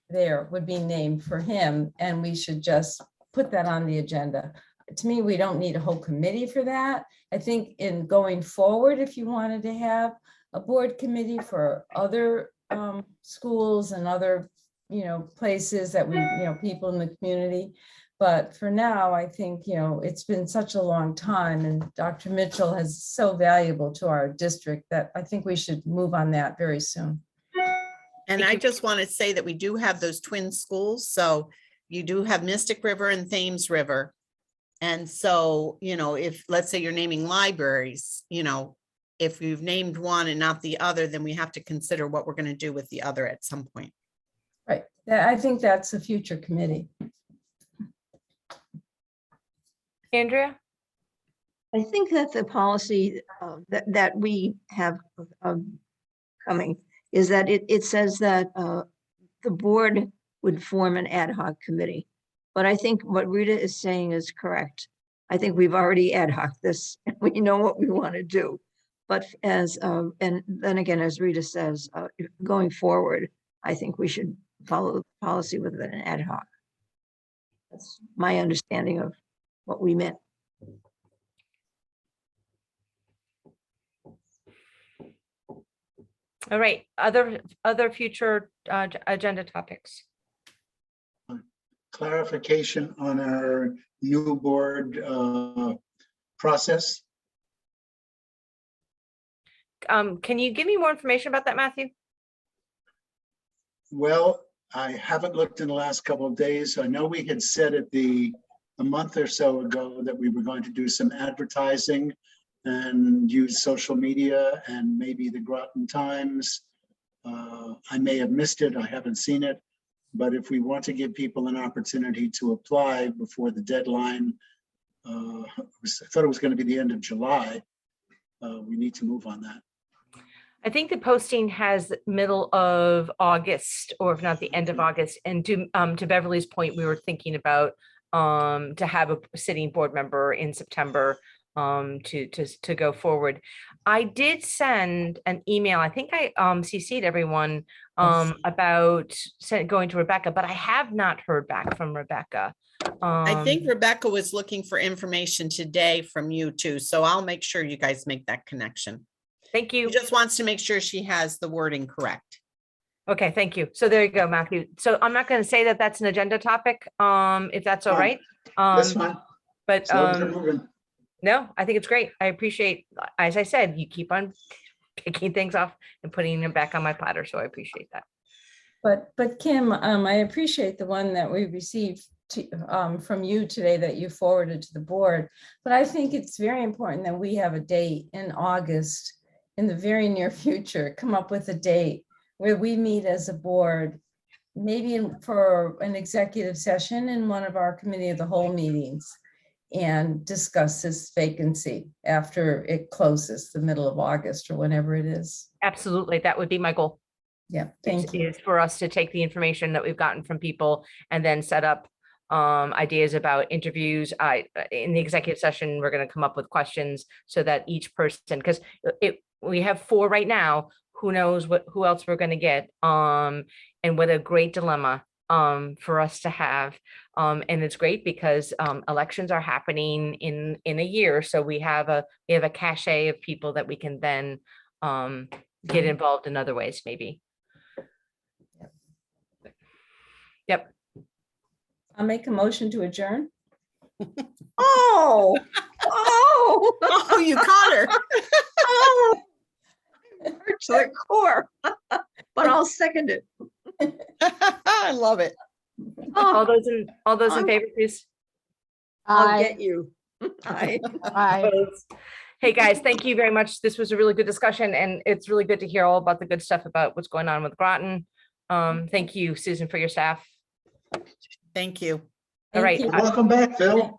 there would be named for him, and we should just put that on the agenda. To me, we don't need a whole committee for that. I think in going forward, if you wanted to have a board committee for other schools and other, places that we, people in the community. But for now, I think, it's been such a long time, and Dr. Mitchell is so valuable to our district that I think we should move on that very soon.
And I just want to say that we do have those twin schools. So you do have Mystic River and Thames River. And so, if, let's say you're naming libraries, if you've named one and not the other, then we have to consider what we're going to do with the other at some point.
Right. I think that's a future committee.
Andrea?
I think that the policy that we have coming is that it says that the board would form an ad hoc committee. But I think what Rita is saying is correct. I think we've already ad hoc this, and we know what we want to do. But and then again, as Rita says, going forward, I think we should follow the policy with an ad hoc. That's my understanding of what we meant.
All right, other future agenda topics.
Clarification on our new board process.
Can you give me more information about that, Matthew?
Well, I haven't looked in the last couple of days. I know we had said a month or so ago that we were going to do some advertising and use social media and maybe the Groton Times. I may have missed it. I haven't seen it. But if we want to give people an opportunity to apply before the deadline, I thought it was going to be the end of July. We need to move on that.
I think the posting has middle of August, or if not the end of August. And to Beverly's point, we were thinking about to have a sitting board member in September to go forward. I did send an email. I think I CC'd everyone about going to Rebecca, but I have not heard back from Rebecca.
I think Rebecca was looking for information today from you too, so I'll make sure you guys make that connection.
Thank you.
She just wants to make sure she has the wording correct.
Okay, thank you. So there you go, Matthew. So I'm not going to say that that's an agenda topic, if that's all right.
That's fine.
But
As long as they're moving.
no, I think it's great. I appreciate, as I said, you keep on picking things off and putting them back on my platter. So I appreciate that.
But Kim, I appreciate the one that we received from you today that you forwarded to the board. But I think it's very important that we have a date in August in the very near future, come up with a date where we meet as a board, maybe for an executive session in one of our committee of the whole meetings, and discuss this vacancy after it closes, the middle of August or whenever it is.
Absolutely. That would be my goal.
Yeah, thank you.
Is for us to take the information that we've gotten from people and then set up ideas about interviews. In the executive session, we're going to come up with questions so that each person, because we have 4 right now, who knows who else we're going to get, and what a great dilemma for us to have. And it's great because elections are happening in a year, so we have a cachet of people that we can then get involved in other ways, maybe. Yep.
I'll make a motion to adjourn.
Oh, oh,
Oh, you caught her.
oh. Hurt to the core, but I'll second it.
I love it.
All
Oh,
those in favor, please.
I'll
Aye.
get you. Aye.
Aye.
Opposed? Hey, guys, thank you very much. This was a really good discussion, and it's really good to hear all about the good stuff about what's going on with Groton. Thank you, Susan, for your staff.
Thank you.
All right.
Thank you.
Welcome back, Phil.